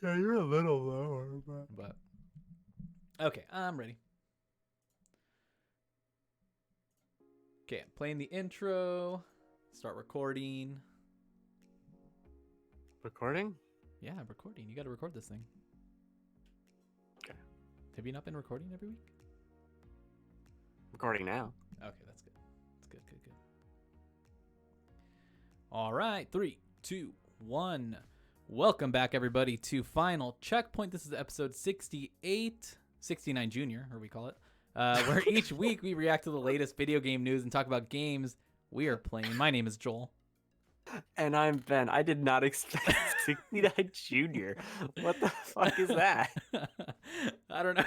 Yeah, you're a little lower, But okay, I'm ready. Okay, I'm playing the intro. Start recording. Recording? Yeah, I'm recording. You got to record this thing. Okay. Have you not been recording every week? Recording now. Okay, that's good. That's good. All right, 3, 2, 1. Welcome back, everybody, to Final Checkpoint. This is episode 68, 69 Junior, or we call it, where each week we react to the latest video game news and talk about games we are playing. My name is Joel. And I'm Ben. I did not expect 69 Junior. What the fuck is that? I don't know.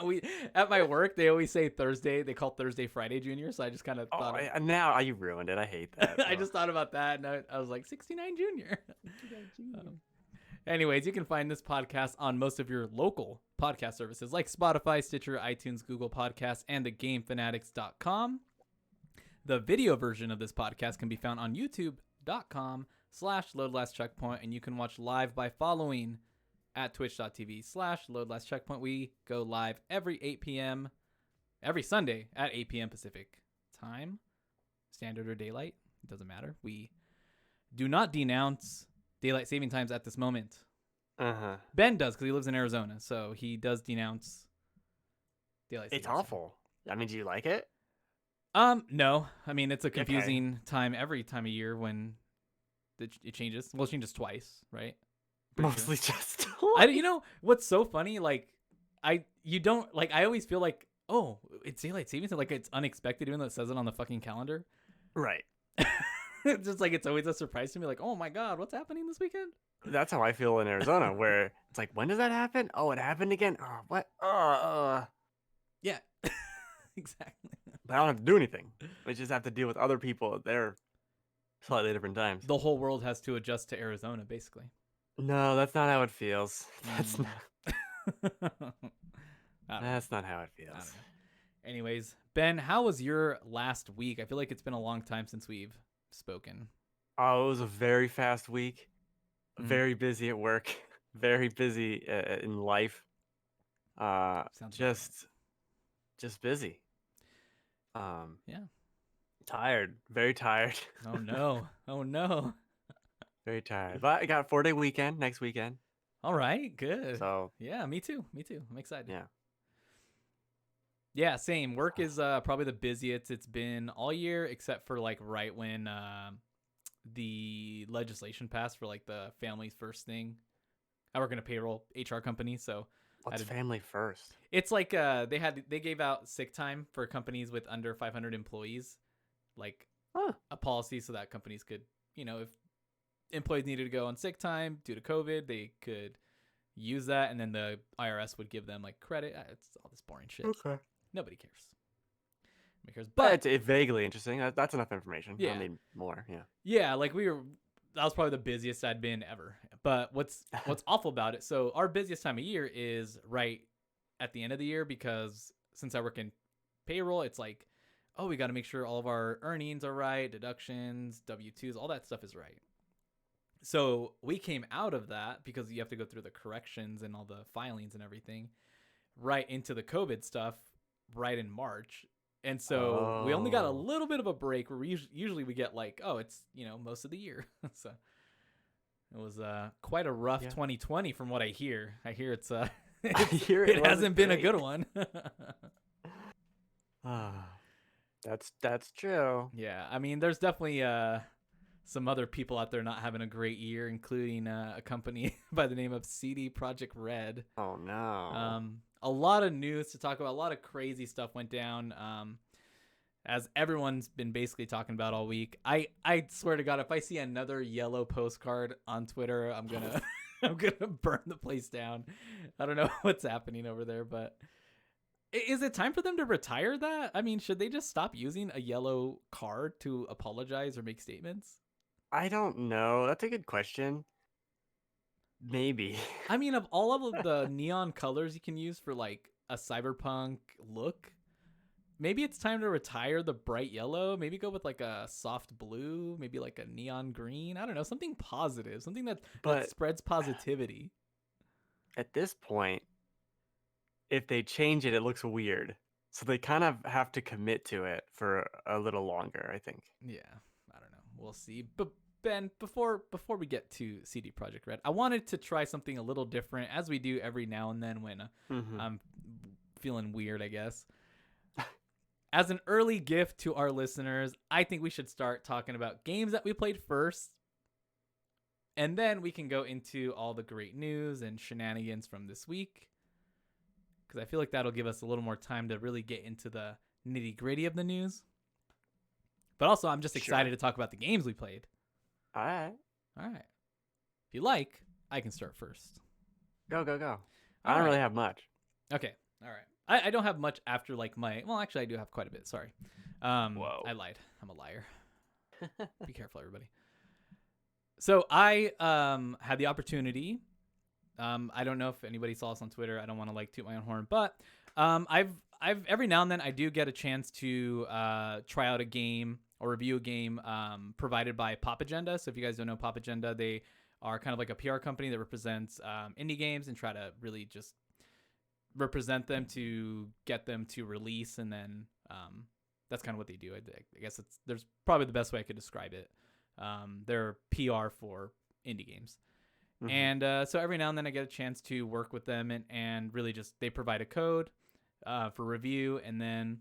We at my work they always say Thursday. They call Thursday Friday Junior. So I just kind of thought. Now you ruined it. I hate that. I just thought about that, and I was like 69 Junior. Anyways, you can find this podcast on most of your local podcast services like Spotify, Stitcher, iTunes, Google Podcasts, and thegamefanatics.com. The video version of this podcast can be found on youtube.com/loadlastcheckpoint, and you can watch live by following at twitch.tv/loadlastcheckpoint. We go live every 8 p.m. every Sunday at 8 p.m. Pacific time, standard or daylight. It doesn't matter. We do not denounce daylight saving times at this moment. Ben does because he lives in Arizona, so he does denounce daylight saving It's awful. I mean, do you like it? No. I mean, it's a confusing time every time of year when it changes. Well, it changes twice, right? Mostly just twice. You know what's so funny? Like, I always feel like, oh, it's daylight savings time. Like, it's unexpected, even though it says it on the fucking calendar. Right. It's just like it's always a surprise to me. Like, oh my god, what's happening this weekend? That's how I feel in Arizona, where it's like, when does that happen? Oh, it happened again. Oh, what? Yeah, exactly. But I don't have to do anything. We just have to deal with other people at their slightly different times. The whole world has to adjust to Arizona, basically. No, that's not how it feels. That's not. That's not how it feels. Anyways, Ben, how was your last week? I feel like it's been a long time since we've spoken. Oh, it was a very fast week. Very busy at work. Very busy in life. Just busy. Yeah. Tired. Very tired. Oh no. Very tired. But I got a 4-day weekend next weekend. All right, good. So yeah, me too. I'm excited. Yeah. Yeah, same. Work is probably the busiest it's been all year, except for like right when the legislation passed for like the family first thing. I work in a payroll HR company, so what's family first? It's like they gave out sick time for companies with under 500 employees, like a policy so that companies could, if employees needed to go on sick time due to COVID, they could use that, and then the IRS would give them like credit. It's all this boring shit. Okay. Nobody cares. But it's vaguely interesting. That's enough information. Yeah. I need more. Yeah. Yeah, like that was probably the busiest I'd been ever. But what's awful about it? So our busiest time of year is right at the end of the year, because since I work in payroll, it's like, oh, we got to make sure all of our earnings are right, deductions, W-2s, all that stuff is right. So we came out of that because you have to go through the corrections and all the filings and everything right into the COVID stuff right in March. And so we only got a little bit of a break where usually we get like, oh, it's, most of the year. So it was quite a rough 2020 from what I hear. I hear it hasn't been a good one. That's true. Yeah, I mean, there's definitely some other people out there not having a great year, including a company by the name of CD Projekt Red. Oh no. A lot of news to talk about. A lot of crazy stuff went down. As everyone's been basically talking about all week. I swear to God, if I see another yellow postcard on Twitter, I'm gonna burn the place down. I don't know what's happening over there, but is it time for them to retire that? I mean, should they just stop using a yellow card to apologize or make statements? I don't know. That's a good question. Maybe. I mean, of all of the neon colors you can use for like a cyberpunk look, maybe it's time to retire the bright yellow. Maybe go with like a soft blue, maybe like a neon green. I don't know, something positive, something that spreads positivity. at this point, if they change it, it looks weird. So they kind of have to commit to it for a little longer, I think. Yeah, I don't know. We'll see. But Ben, before we get to CD Projekt Red, I wanted to try something a little different, as we do every now and then when Hmm. I'm feeling weird, I guess. As an early gift to our listeners, I think we should start talking about games that we played first, and then we can go into all the great news and shenanigans from this week. Because I feel like that'll give us a little more time to really get into the nitty gritty of the news. But also, I'm just excited Sure. to talk about the games we played. All right. All right. If you like, I can start first. Go, go, go. I All don't right. really have much. Okay. All right. I don't have much after like my. Well, actually, I do have quite a bit. Sorry. Whoa. I lied. I'm a liar. Be careful, everybody. So I had the opportunity. I don't know if anybody saw us on Twitter. I don't want to like toot my own horn, but I've every now and then I do get a chance to try out a game or review a game provided by Pop Agenda. So if you guys don't know Pop Agenda, they are kind of like a PR company that represents indie games and try to really just represent them to get them to release, and then that's kind of what they do. I guess there's probably the best way I could describe it. They're PR for indie games. Mhm. And so every now and then I get a chance to work with them and really just they provide a code for review, and then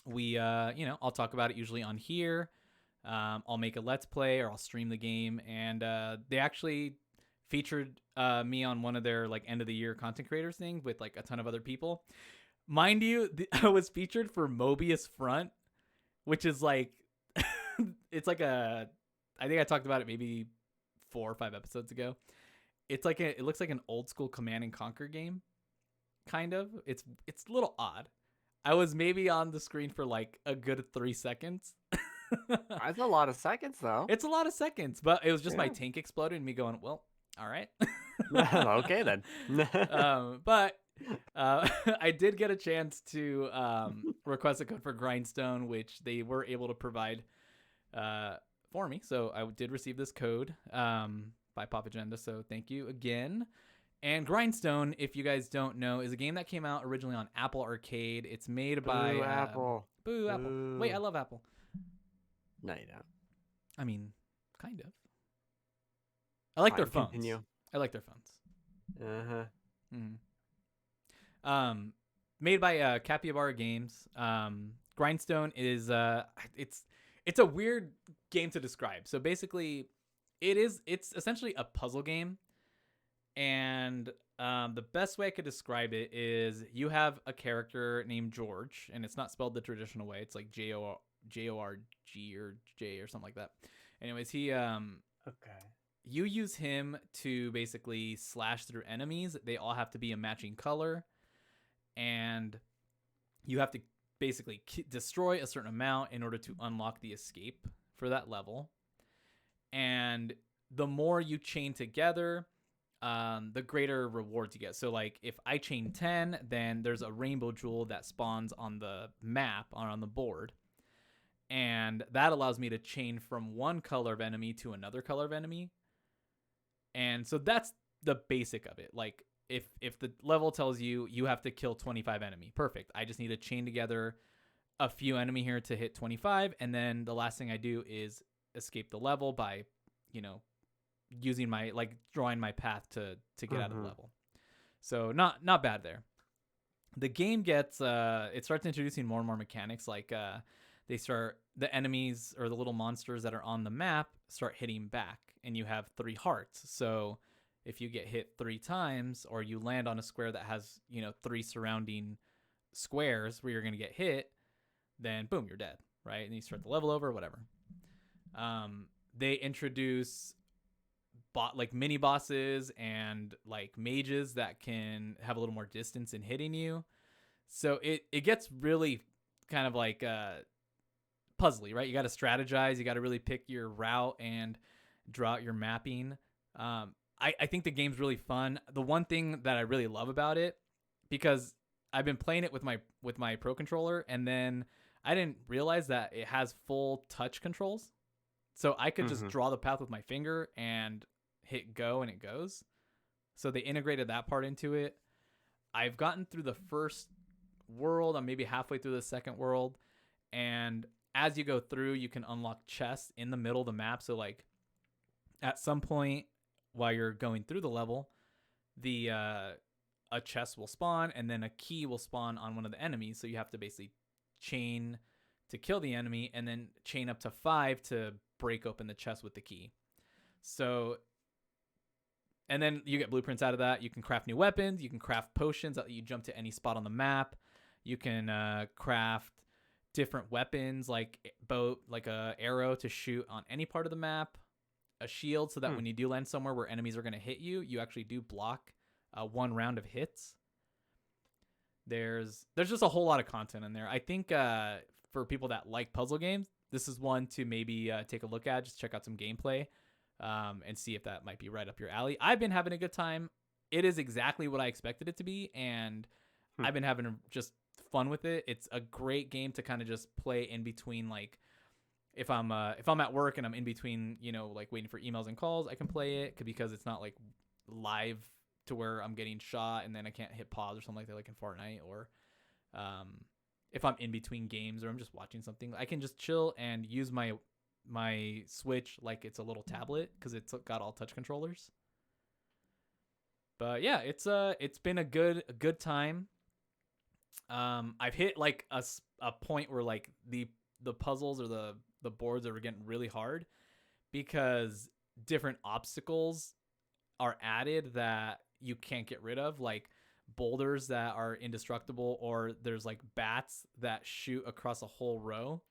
we I'll talk about it usually on here. I'll make a let's play or I'll stream the game, and they actually featured me on one of their like end of the year content creators thing with like a ton of other people. Mind you, I was featured for Mobius Front, which is like it's like a I think I talked about it maybe 4 or 5 episodes ago. It's like it looks like an old school Command and Conquer game, kind of. It's a little odd. I was maybe on the screen for like a good 3 seconds. That's a lot of seconds, though. It's a lot of seconds, but it was just my Yeah. tank exploded and me going, well, all right. Okay, then. But I did get a chance to request a code for Grindstone, which they were able to provide for me. So I did receive this code by Pop Agenda. So thank you again. And Grindstone, if you guys don't know, is a game that came out originally on Apple Arcade. It's made by Boo, Apple. Boo Apple. Boo. Wait, I love Apple. No, you don't. I mean, kind of. I like their Fine, phones. continue. I like their phones. Uh-huh. Made by Capybara Games. Grindstone is it's a weird game to describe. So basically, it's essentially a puzzle game, and the best way I could describe it is you have a character named George, and it's not spelled the traditional way. It's like Jorg or J or something like that. Anyways, he Okay. you use him to basically slash through enemies. They all have to be a matching color, and you have to basically destroy a certain amount in order to unlock the escape for that level. And the more you chain together, the greater rewards you get. So like if I chain 10, then there's a rainbow jewel that spawns on the map or on the board. And that allows me to chain from one color of enemy to another color of enemy. And so that's the basic of it. Like if the level tells you you have to kill 25 enemy, perfect. I just need to chain together a few enemy here to hit 25, and then the last thing I do is escape the level by, using my drawing my path to get out of the level. So not bad there. The game gets it starts introducing more and more mechanics, like the enemies or the little monsters that are on the map start hitting back, and you have 3 hearts. So if you get hit 3 times, or you land on a square that has 3 surrounding squares where you're going to get hit, then boom, you're dead, right? And you start the level over or whatever. They introduce mini bosses and like mages that can have a little more distance in hitting you. So it gets really kind of like puzzly, right? You got to strategize. You got to really pick your route and draw out your mapping. I think the game's really fun. The one thing that I really love about it, because I've been playing it with my Pro controller, and then I didn't realize that it has full touch controls. So I could just draw the path with my finger and hit go, and it goes. So they integrated that part into it. I've gotten through the first world. I'm maybe halfway through the second world, and as you go through, you can unlock chests in the middle of the map. So like at some point while you're going through the level, the a chest will spawn, and then a key will spawn on one of the enemies. So you have to basically chain to kill the enemy, and then chain up to 5 to break open the chest with the key. So, and then you get blueprints out of that. You can craft new weapons. You can craft potions that you jump to any spot on the map. You can craft different weapons like bow, like a arrow to shoot on any part of the map, a shield so that when you do land somewhere where enemies are going to hit you, you actually do block one round of hits. There's just a whole lot of content in there. I think for people that like puzzle games, this is one to maybe take a look at. Just check out some gameplay and see if that might be right up your alley. I've been having a good time. It is exactly what I expected it to be, and I've been having just fun with it. It's a great game to kind of just play in between, like if I'm at work and I'm in between, like waiting for emails and calls, I can play it because it's not like live to where I'm getting shot and then I can't hit pause or something like that, like in Fortnite. Or if I'm in between games or I'm just watching something, I can just chill and use my Switch like it's a little tablet because it's got all touch controllers. But yeah, it's been a good time. I've hit like a point where like the puzzles or the boards are getting really hard because different obstacles are added that you can't get rid of, like boulders that are indestructible, or there's like bats that shoot across a whole row.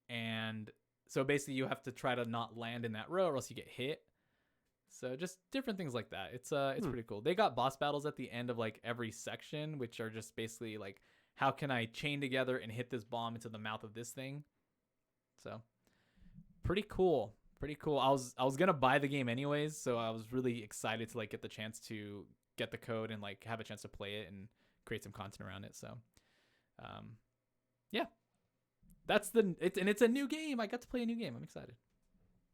And so basically you have to try to not land in that row or else you get hit. So just different things like that. It's pretty cool. They got boss battles at the end of like every section, which are just basically like, how can I chain together and hit this bomb into the mouth of this thing? So pretty cool. Pretty cool. I was gonna buy the game anyways, so I was really excited to like get the chance to get the code and like have a chance to play it and create some content around it. So yeah. It's a new game. I got to play a new game. I'm excited.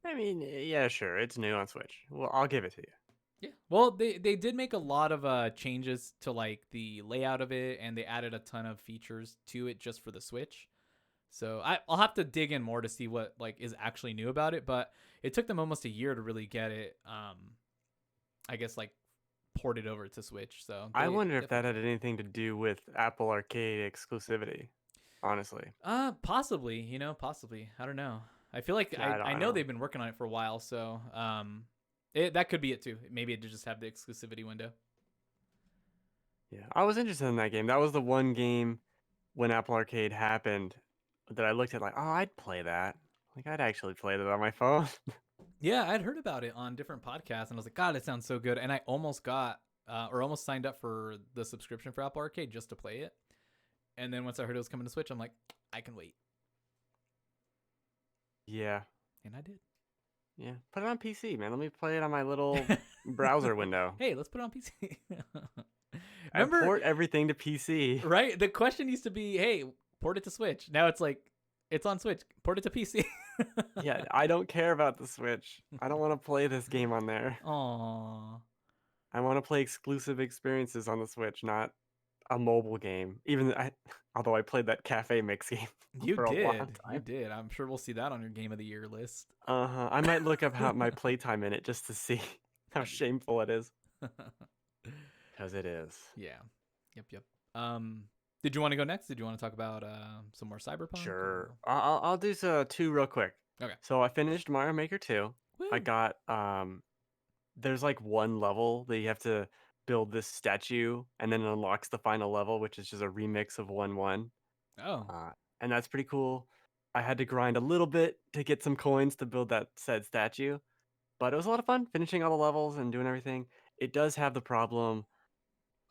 I mean, yeah, sure, it's new on Switch. Well, I'll give it to you. Yeah. Well, they did make a lot of changes to like the layout of it, and they added a ton of features to it just for the Switch. So I'll have to dig in more to see what like is actually new about it, but it took them almost a year to really get it I guess like ported over to Switch. So I they wonder if that definitely had anything to do with Apple Arcade exclusivity, honestly. possibly, possibly. I don't know. I feel like I I know don't know. they've been working on it for a while, so that could be it too. Maybe it did just have the exclusivity window. Yeah, I was interested in that game. That was the one game when Apple Arcade happened that I looked at like, oh, I'd play that. Like, I'd actually play that on my phone. Yeah, I'd heard about it on different podcasts, and I was like, God, it sounds so good. And I almost got or almost signed up for the subscription for Apple Arcade just to play it. And then once I heard it was coming to Switch, I'm like, I can wait. Yeah. And I did. Yeah. Put it on PC, man. Let me play it on my little browser window. Hey, let's put it on PC. I Remember, port everything to PC. right? The question used to be, hey, port it to Switch. Now it's like, it's on Switch. Port it to PC. Yeah, I don't care about the Switch. I don't want to play this game on there. Aww. I want to play exclusive experiences on the Switch, not a mobile game. Although I played that Cafe Mix game You for a long did. You time. did. I'm sure we'll see that on your Game of the Year list. I might look up how my playtime in it just to see how shameful it is. Because it is. Yeah. Yep. Did you want to go next? Did you want to talk about some more Cyberpunk? Sure. Or... I'll do two real quick. Okay. So I finished Mario Maker 2. Woo. I got there's like one level that you have to build this statue, and then it unlocks the final level, which is just a remix of 1-1. Oh. And that's pretty cool. I had to grind a little bit to get some coins to build that said statue, but it was a lot of fun finishing all the levels and doing everything. It does have the problem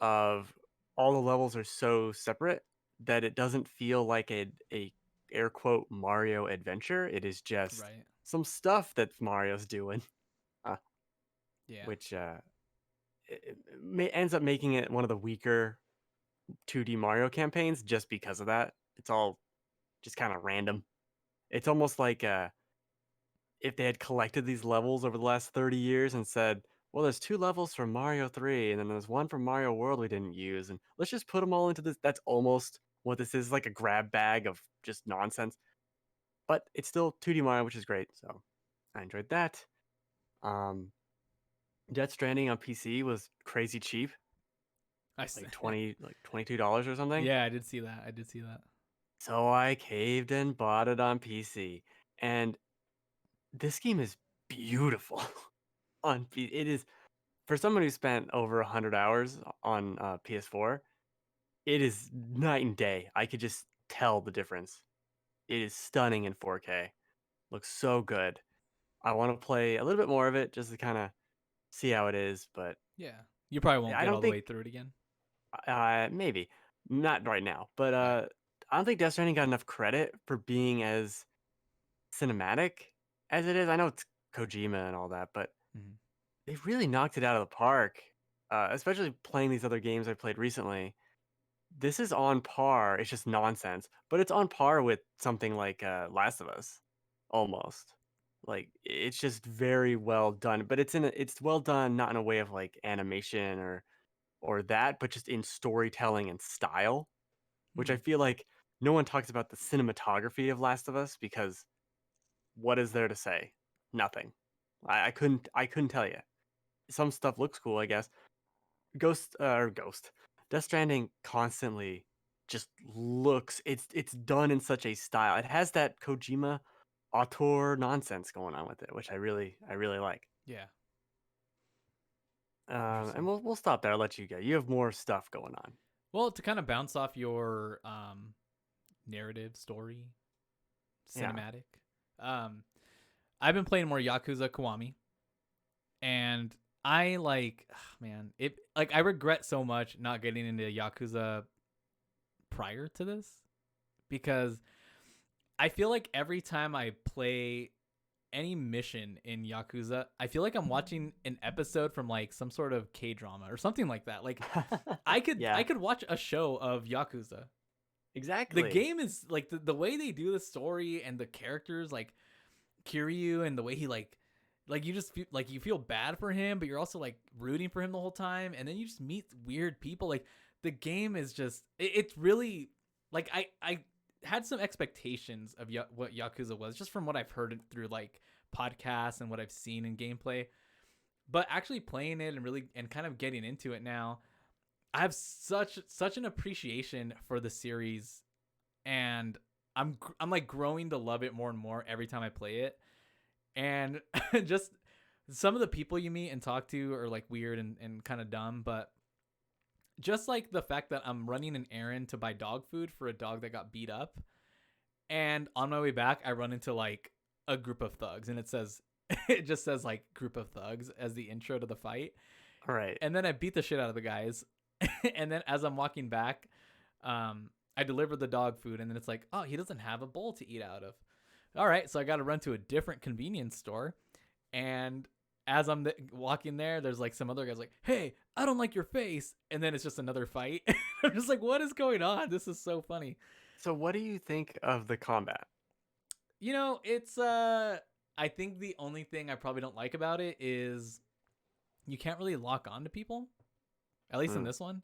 of all the levels are so separate that it doesn't feel like a air quote Mario adventure. It is just Right. some stuff that Mario's doing, Yeah. which ends up making it one of the weaker 2D Mario campaigns just because of that. It's all just kind of random. It's almost like if they had collected these levels over the last 30 years and said, well, there's 2 levels from Mario 3, and then there's 1 from Mario World we didn't use, and let's just put them all into this. That's almost what this is, like a grab bag of just nonsense, but it's still 2D Mario, which is great, so I enjoyed that. Um, Death Stranding on PC was crazy cheap, I s- like $22 or something. yeah, I did see that. I did see that. So I caved and bought it on PC, and this game is beautiful on P it is for someone who spent over 100 hours on, PS4, it is night and day. I could just tell the difference. It is stunning in 4K. Looks so good. I wanna play a little bit more of it just to kinda see how it is, but Yeah, you probably won't I get don't all the way think through it again. maybe. Not right now, but, Right. I don't think Death Stranding got enough credit for being as cinematic as it is. I know it's Kojima and all that, but Mhm. they really knocked it out of the park, especially playing these other games I played recently. This is on par. It's just nonsense, but it's on par with something like Last of Us, almost. Like it's just very well done, but it's well done not in a way of like animation or that, but just in storytelling and style, which I Hmm. feel like no one talks about the cinematography of Last of Us because what is there to say? Nothing. I couldn't tell you. Some stuff looks cool, I guess. Ghost. Death Stranding constantly just looks it's done in such a style. It has that Kojima auteur nonsense going on with it, which I really like. Yeah. And Interesting. we'll stop there. I'll let you go. You have more stuff going on. Well, to kind of bounce off your narrative story, Yeah. cinematic, um, I've been playing more Yakuza Kiwami, and I like, man, it like I regret so much not getting into Yakuza prior to this because I feel like every time I play any mission in Yakuza, I feel like I'm watching an episode from like some sort of K drama or something like that. Like I Yeah. could watch a show of Yakuza. The Exactly. game is like the way they do the story and the characters, like Kiryu and the way he like you just feel, like you feel bad for him, but you're also like rooting for him the whole time, and then you just meet weird people. Like the game is just it's really like I had some expectations of what Yakuza was just from what I've heard through like podcasts and what I've seen in gameplay, but actually playing it and really and kind of getting into it now, I have such an appreciation for the series, and I'm like growing to love it more and more every time I play it. And just some of the people you meet and talk to are like weird and kind of dumb, but just like the fact that I'm running an errand to buy dog food for a dog that got beat up, and on my way back I run into like a group of thugs, and it just says like group of thugs as the intro to the fight, All right. and then I beat the shit out of the guys. And then as I'm walking back, I deliver the dog food, and then it's like, oh, he doesn't have a bowl to eat out of. All right, so I got to run to a different convenience store, and as I'm walking there, there's like some other guys like, "Hey, I don't like your face," and then it's just another fight. I'm just like, "What is going on? This is so funny." So what do you think of the combat? It's I think the only thing I probably don't like about it is you can't really lock on to people, at least in Mm, this one.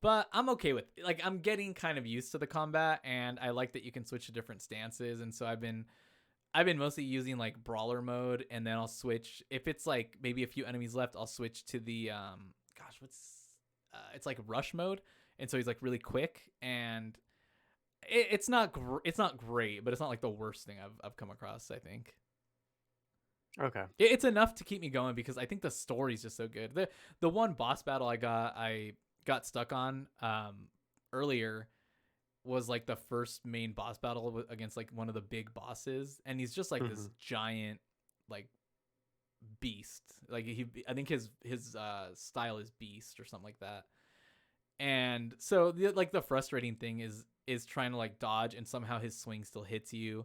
But I'm okay with like I'm getting kind of used to the combat, and I like that you can switch to different stances, and so I've been mostly using like brawler mode, and then I'll switch if it's like maybe a few enemies left. I'll switch to the gosh, what's it's like rush mode, and so he's like really quick, and it's not great, but it's not like the worst thing I've come across. I think okay. it's enough to keep me going because I think the story's just so good. The one boss battle I got stuck on earlier was like the first main boss battle against like one of the big bosses, and he's just like Hmm. this giant like beast. Like I think his style is beast or something like that. And so the frustrating thing is trying to like dodge, and somehow his swing still hits you,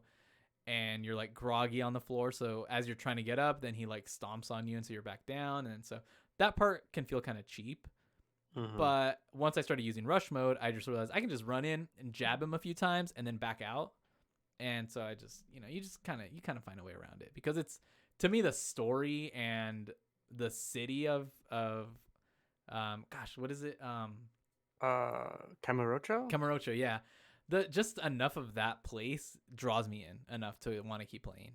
and you're like groggy on the floor. So as you're trying to get up, then he like stomps on you, and so you're back down, and so that part can feel kind of cheap. Hmm. But once I started using rush mode, I just realized I can just run in and jab him a few times and then back out. And so I just, you kind of find a way around it because it's to me the story and the city of gosh, what is it? Kamurocho? Kamurocho, yeah. The just enough of that place draws me in enough to want to keep playing.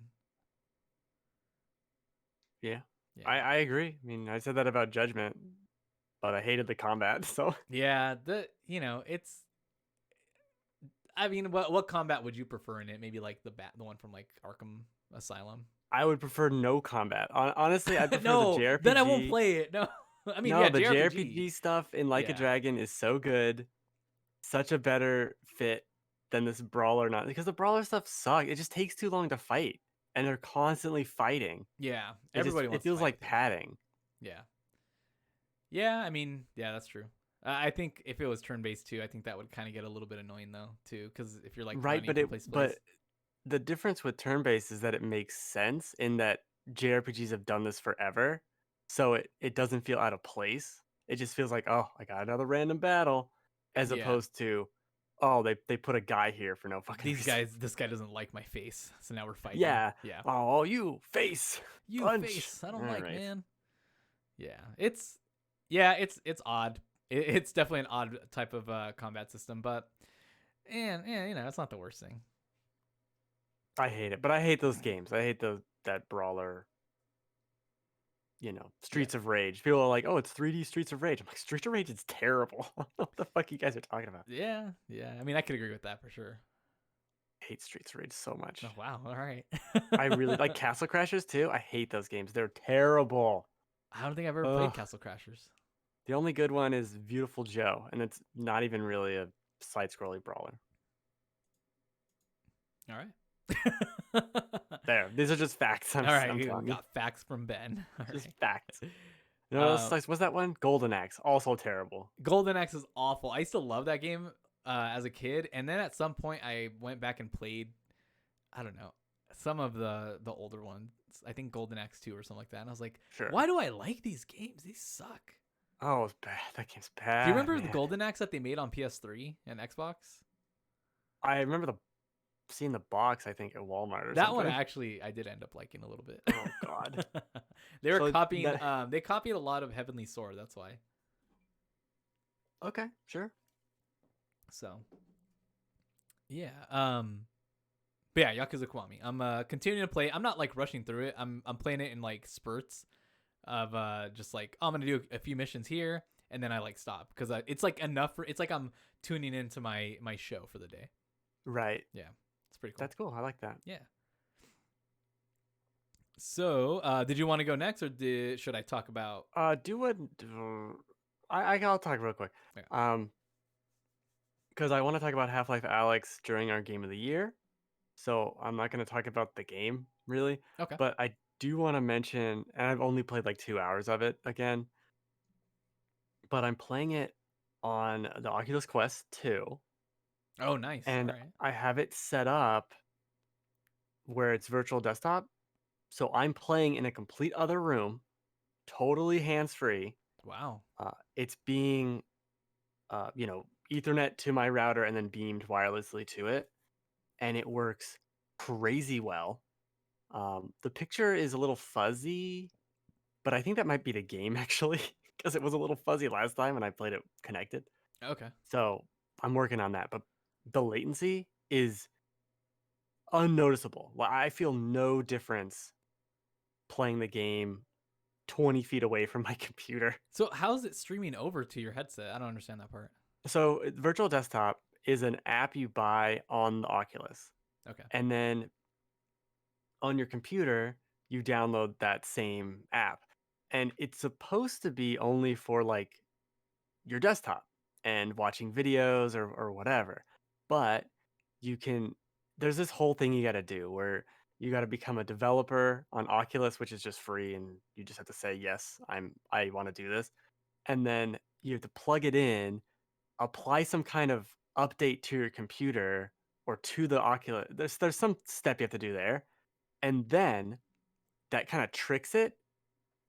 Yeah. Yeah. I agree. I mean, I said that about Judgment, but I hated the combat, so Yeah, it's I mean, what combat would you prefer in it? Maybe like the one from like Arkham Asylum. I would prefer no combat. Honestly, I prefer the No, then I won't JRPG. play it. No. I mean, yeah, No, the JRPG. JRPG stuff in Like a Yeah. Dragon is so good. Such a better fit than this brawler not because the brawler stuff sucks. It just takes too long to fight. And they're constantly fighting. Yeah. It Everybody it wants to feels fight, I like think. padding. Yeah. Yeah, I mean, yeah, that's true. I think if it was turn-based too, I think that would kind of get a little bit annoying though, too, cuz if you're like Right, running but from place to place. the difference with turn-based is that it makes sense in that JRPGs have done this forever. So it doesn't feel out of place. It just feels like, oh, I got another random battle, as Yeah. opposed to, oh, they put a guy here for no fucking reason. This guy doesn't like my face. So now we're fighting. Yeah. Yeah. Oh, you face You punch. face. I don't All like, right. man. Yeah. It's odd. It's definitely an odd type of combat system, but and yeah, it's not the worst thing. I hate it, but I hate those games. I hate that brawler. Yeah. Streets of Rage. People are like, "Oh, it's 3D Streets of Rage." I'm like, "Streets of Rage is terrible." What the fuck you guys are talking about? Yeah. Yeah. I mean, I could agree with that for sure. I hate Streets of Rage so much. Oh, wow. All right. I really like Castle Crashers too. I hate those games. They're terrible. I don't think I've ever played Ugh. Castle Crashers. The only good one is Beautiful Joe, and it's not even really a side-scrolling brawler. All right. There, these are just facts. All right. I'm We telling you, got facts from Ben. All just right. facts. No, Uh, what's that one? Golden Axe, also terrible. Golden Axe is awful. I used to love that game as a kid, and then at some point I went back and played. I don't know, some of the older ones. I think Golden Axe 2 or something like that. And I was like, Sure. why do I like these games? These suck. Oh, it's bad. That game's bad. Do you remember the man. Golden Axe that they made on PS3 and Xbox? I remember seeing the box. I think at Walmart or That something. one actually I did end up liking a little bit. Oh God. They were So copying. that- They copied a lot of Heavenly Sword. That's why. Okay, sure. So, yeah. But yeah, Yakuza Kiwami. I'm continuing to play. I'm not like rushing through it. I'm playing it in like spurts of just like, oh, I'm gonna do a few missions here and then I like stop because it's like enough for. It's like I'm tuning into my show for the day. Right. Yeah, it's pretty cool. That's cool. I like that. Yeah. So, did you want to go next, or should I talk about? Do what? I'll talk real quick. Okay. Because I want to talk about Half-Life Alyx during our game of the year. So I'm not going to talk about the game really, Okay. but I do want to mention, and I've only played like 2 hours of it again, but I'm playing it on the Oculus Quest 2, Oh, nice. and All right. I have it set up where it's virtual desktop. So I'm playing in a complete other room, totally hands-free. Wow. It's being, Ethernet to my router and then beamed wirelessly to it, and it works crazy well. The picture is a little fuzzy, but I think that might be the game actually, because it was a little fuzzy last time when I played it connected. Okay. So I'm working on that, but the latency is unnoticeable. I feel no difference playing the game 20 feet away from my computer. So how's it streaming over to your headset? I don't understand that part. So virtual desktop is an app you buy on the Oculus, Okay. and then on your computer you download that same app, and it's supposed to be only for like your desktop and watching videos or whatever, but you can there's this whole thing you got to do where you got to become a developer on Oculus, which is just free, and you just have to say yes, I want to do this, and then you have to plug it in, apply some kind of update to your computer or to the Oculus. There's some step you have to do there, and then that kind of tricks it.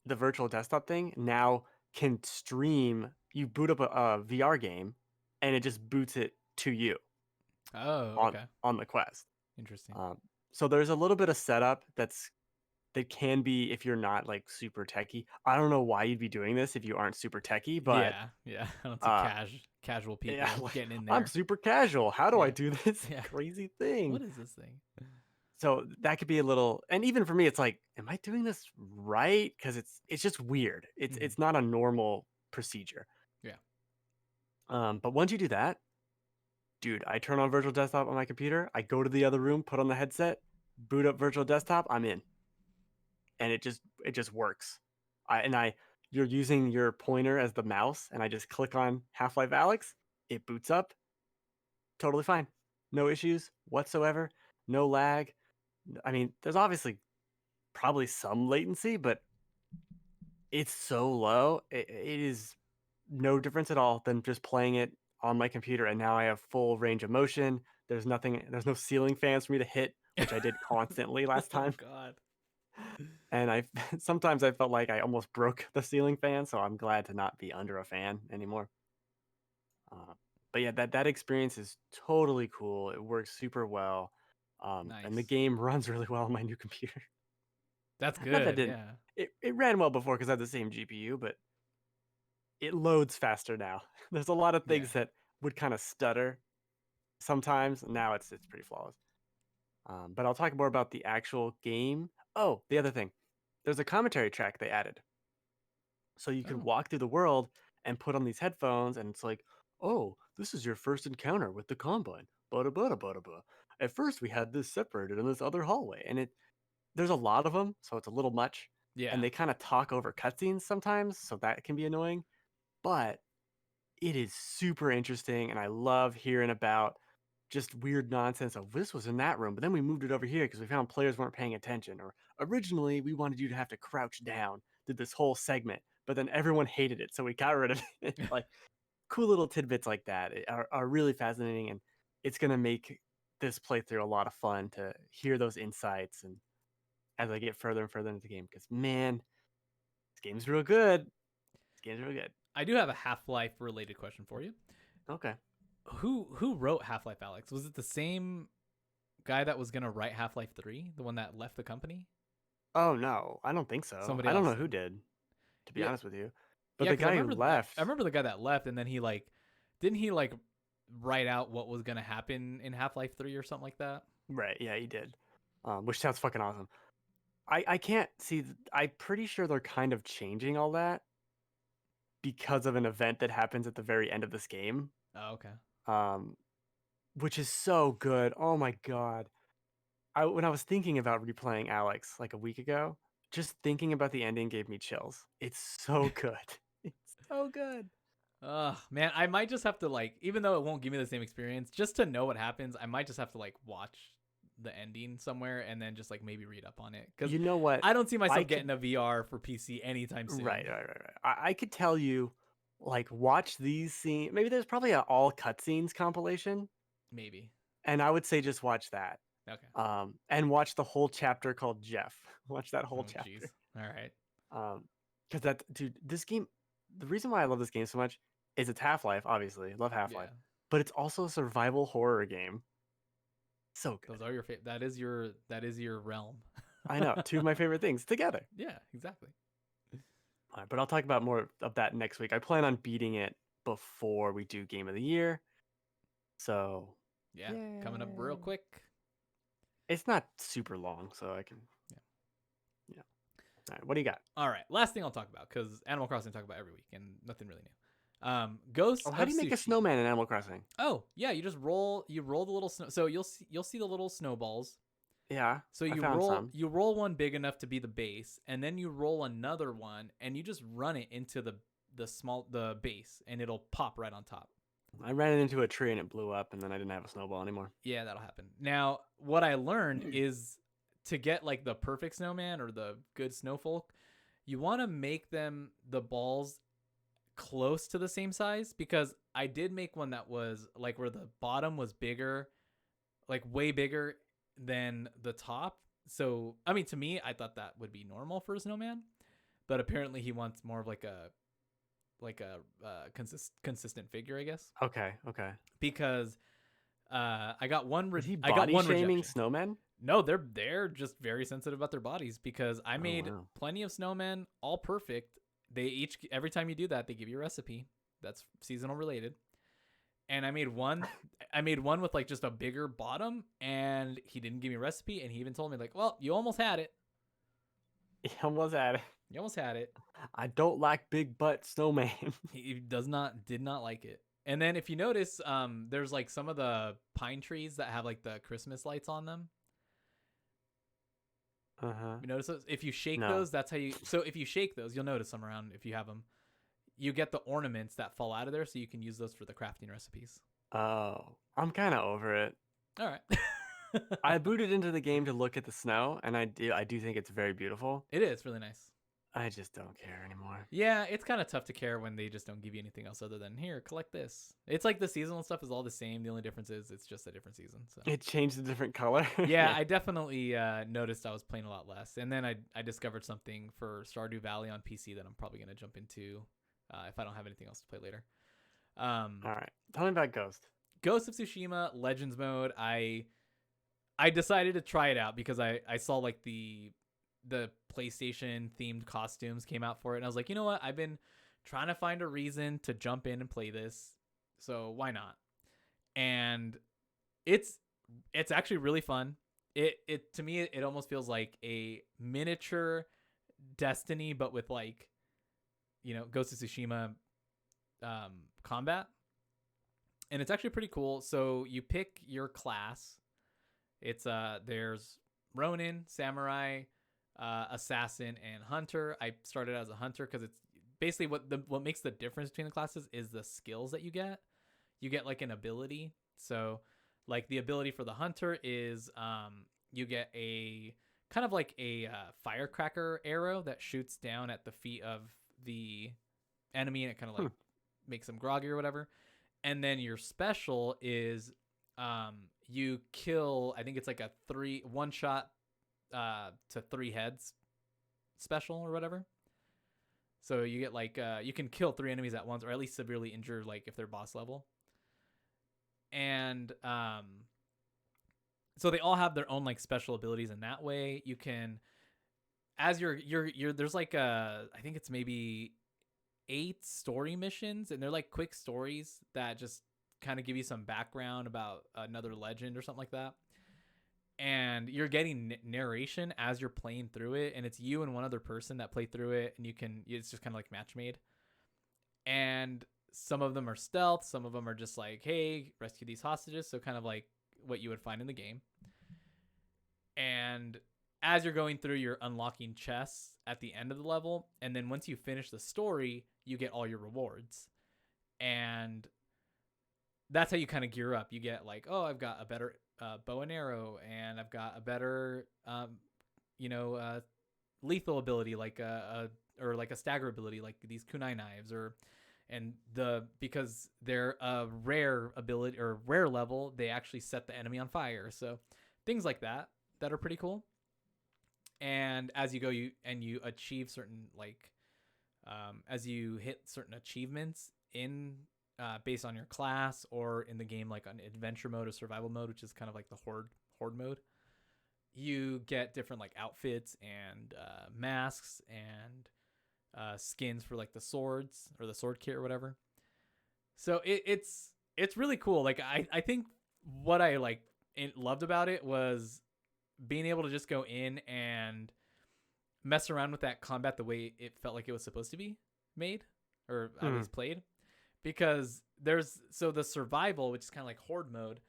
The virtual desktop thing now can stream. You boot up a VR game, and it just boots it to you Oh, on okay. on the Quest. Interesting. So there's a little bit of setup that's that can be if you're not like super techie. I don't know why you'd be doing this if you aren't super techie, but Yeah. I don't see uh casual yeah, people like getting in I'm there. super casual. How do I Yeah. do this Yeah. crazy thing? What is this thing? So that could be a little, and even for me it's like, am I doing this right? Cuz it's just weird. It's Mhm. it's not a normal procedure. Yeah. But once you do that, dude, I turn on virtual desktop on my computer, I go to the other room, put on the headset, boot up virtual desktop, I'm in. And it just works. I you're using your pointer as the mouse, and I just click on Half-Life Alyx, it boots up, totally fine. No issues whatsoever, no lag. I mean, there's obviously probably some latency, but it's so low. It is no difference at all than just playing it on my computer, and now I have full range of motion. There's no ceiling fans for me to hit, which I did constantly last Oh time. God. And I sometimes I felt like I almost broke the ceiling fan, so I'm glad to not be under a fan anymore. Uh, but yeah, that experience is totally cool. It works super well, and the Nice. game runs really well on my new computer. That's Not that good. it didn't. Yeah. It ran well before because I had the same GPU, but it loads faster now. There's a lot of Yeah. things that would kind of stutter sometimes. Now it's pretty flawless. But I'll talk more about the actual game. Oh, the other thing, there's a commentary track they added. So you could Oh. walk through the world and put on these headphones, and it's like, oh, this is your first encounter with the Combine. Bada bada bada bada. At first, we had this separated in this other hallway, and there's a lot of them, so it's a little much, and Yeah. they kind of talk over cutscenes sometimes, so that can be annoying. But it is super interesting, and I love hearing about just weird nonsense of this was in that room, but then we moved it over here because we found players weren't paying attention, or originally we wanted you to have to crouch down, did this whole segment, but then everyone hated it, so we got rid of it. Like cool little tidbits like that are really fascinating, and it's gonna make this playthrough a lot of fun to hear those insights and as I get further and further into the game, because man, this game's real good. This game's real good. I do have a Half-Life related question for you. Okay. Who wrote Half-Life Alyx? Was it the same guy that was gonna write Half-Life 3, the one that left the company? Oh no, I don't think so. Somebody I don't else know who then. did, to be Yeah. honest with you. But Yeah, the because guy who I left, remember the guy that left, and then he like didn't he like write out what was gonna happen in Half-Life 3 or something like that? right? Yeah, he did. Which sounds fucking awesome. I can't see. I'm pretty sure they're kind of changing all that because of an event that happens at the very end of this game. Oh, okay. Um, which is so good. Oh my god. When I was thinking about replaying Alex like a week ago, just thinking about the ending gave me chills. It's so good. It's so good. Man, I might just have to like, even though it won't give me the same experience, just to know what happens, I might just have to like watch the ending somewhere and then just like maybe read up on it because You know what? I don't see I myself could getting a VR for PC anytime soon. right. I could tell you, like, watch these scenes. Maybe there's probably an all cutscenes compilation, Maybe. and I would say just watch that. Okay. And watch the whole chapter called Jeff. Watch that whole Oh, jeez. chapter. All right. Because that dude, this game. The reason why I love this game so much is it's Half Life. Obviously, love Half Yeah. Life, but it's also a survival horror game. So Those good. are your that is your realm. I know, two of my favorite things together. Yeah, exactly. All right, but I'll talk about more of that next week. I plan on beating it before we do Game of the Year. So, Yeah, coming up real yay. quick. It's not super long, so I can. Yeah. Yeah. All right, what do you got? All right, last thing I'll talk about because Animal Crossing I talk about every week and nothing really new. Ghosts Oh, how of do you make a Tsushima. snowman in Animal Crossing? Oh yeah, you roll the little snow. So you'll see the little snowballs. Yeah, So I found some. you roll one big enough to be the base, and then you roll another one, and you just run it into the base, and it'll pop right on top. I ran it into a tree and it blew up, and then I didn't have a snowball anymore. Yeah, that'll happen. Now, what I learned is to get like the perfect snowman or the good snowfolk, you want to make the balls close to the same size because I did make one that was like where the bottom was bigger, like way bigger than the top. So, I mean, to me, I thought that would be normal for a snowman, but apparently he wants more of like a consistent figure, I guess, Okay. because I got one Is he I got body one shaming rejection. snowmen? No, they're just very sensitive about their bodies because I Oh made wow. plenty of snowmen, all perfect. They each every time you do that, they give you a recipe that's seasonal related. And I made one with like just a bigger bottom, and he didn't give me a recipe, and he even told me like, "Well, you almost had it. He almost had it. You almost had it." I don't like big butt snowman. He did not like it. And then if you notice, there's like some of the pine trees that have like the Christmas lights on them. Uh-huh. You notice those? If you shake No. those, that's how you. So if you shake those, you'll notice them around if you have them. You get the ornaments that fall out of there, so you can use those for the crafting recipes. Oh, I'm kind of over it. All right. I booted into the game to look at the snow, and I do think it's very beautiful. It is really nice. I just don't care anymore. Yeah, it's kind of tough to care when they just don't give you anything else other than here, collect this. It's like the seasonal stuff is all the same. The only difference is it's just a different season. So It changed a different color. yeah, I definitely noticed I was playing a lot less, and then I discovered something for Stardew Valley on PC that I'm probably gonna jump into if I don't have anything else to play later. All right. Tell me about Ghost. Ghost of Tsushima Legends mode. I decided to try it out because I saw like the PlayStation themed costumes came out for it, and I was like, you know what? I've been trying to find a reason to jump in and play this, so why not? And it's actually really fun. It to me it almost feels like a miniature Destiny, but with like, you know, Ghost of Tsushima combat, and it's actually pretty cool. So you pick your class. It's there's Ronin, Samurai, Assassin, and Hunter. I started as a Hunter because it's basically what makes the difference between the classes is the skills that you get. You get like an ability. So like the ability for the Hunter is you get a kind of like a firecracker arrow that shoots down at the feet of the enemy, and it kind of like makes them groggy or whatever. And then your special is you kill, I think it's like a one shot to 3 heads special or whatever. So you get like you can kill 3 enemies at once, or at least severely injure like if they're boss level. And so they all have their own like special abilities in that way. You can, as you're there's like I think it's maybe 8 story missions, and they're like quick stories that just kind of give you some background about another legend or something like that. And you're getting narration as you're playing through it, and it's you and one other person that play through it, and it's just kind of like match made. And some of them are stealth, some of them are just like, hey, rescue these hostages, so kind of like what you would find in the game. And as you're going through, you're unlocking chests at the end of the level, and then once you finish the story, you get all your rewards. And that's how you kind of gear up. You get like, oh, I've got a better bow and arrow, and I've got a better lethal ability, like or like a stagger ability, like these kunai knives, because they're a rare ability or rare level, they actually set the enemy on fire. So things like that are pretty cool. And as you go, you achieve certain like as you hit certain achievements in based on your class, or in the game like on adventure mode or survival mode, which is kind of like the horde mode, you get different like outfits and masks and skins for like the swords or the sword kit or whatever. So it's really cool. Like I think what I like loved about it was being able to just go in and mess around with that combat the way it felt like it was supposed to be made, or at least played. Because there's the survival, which is kind of like horde mode.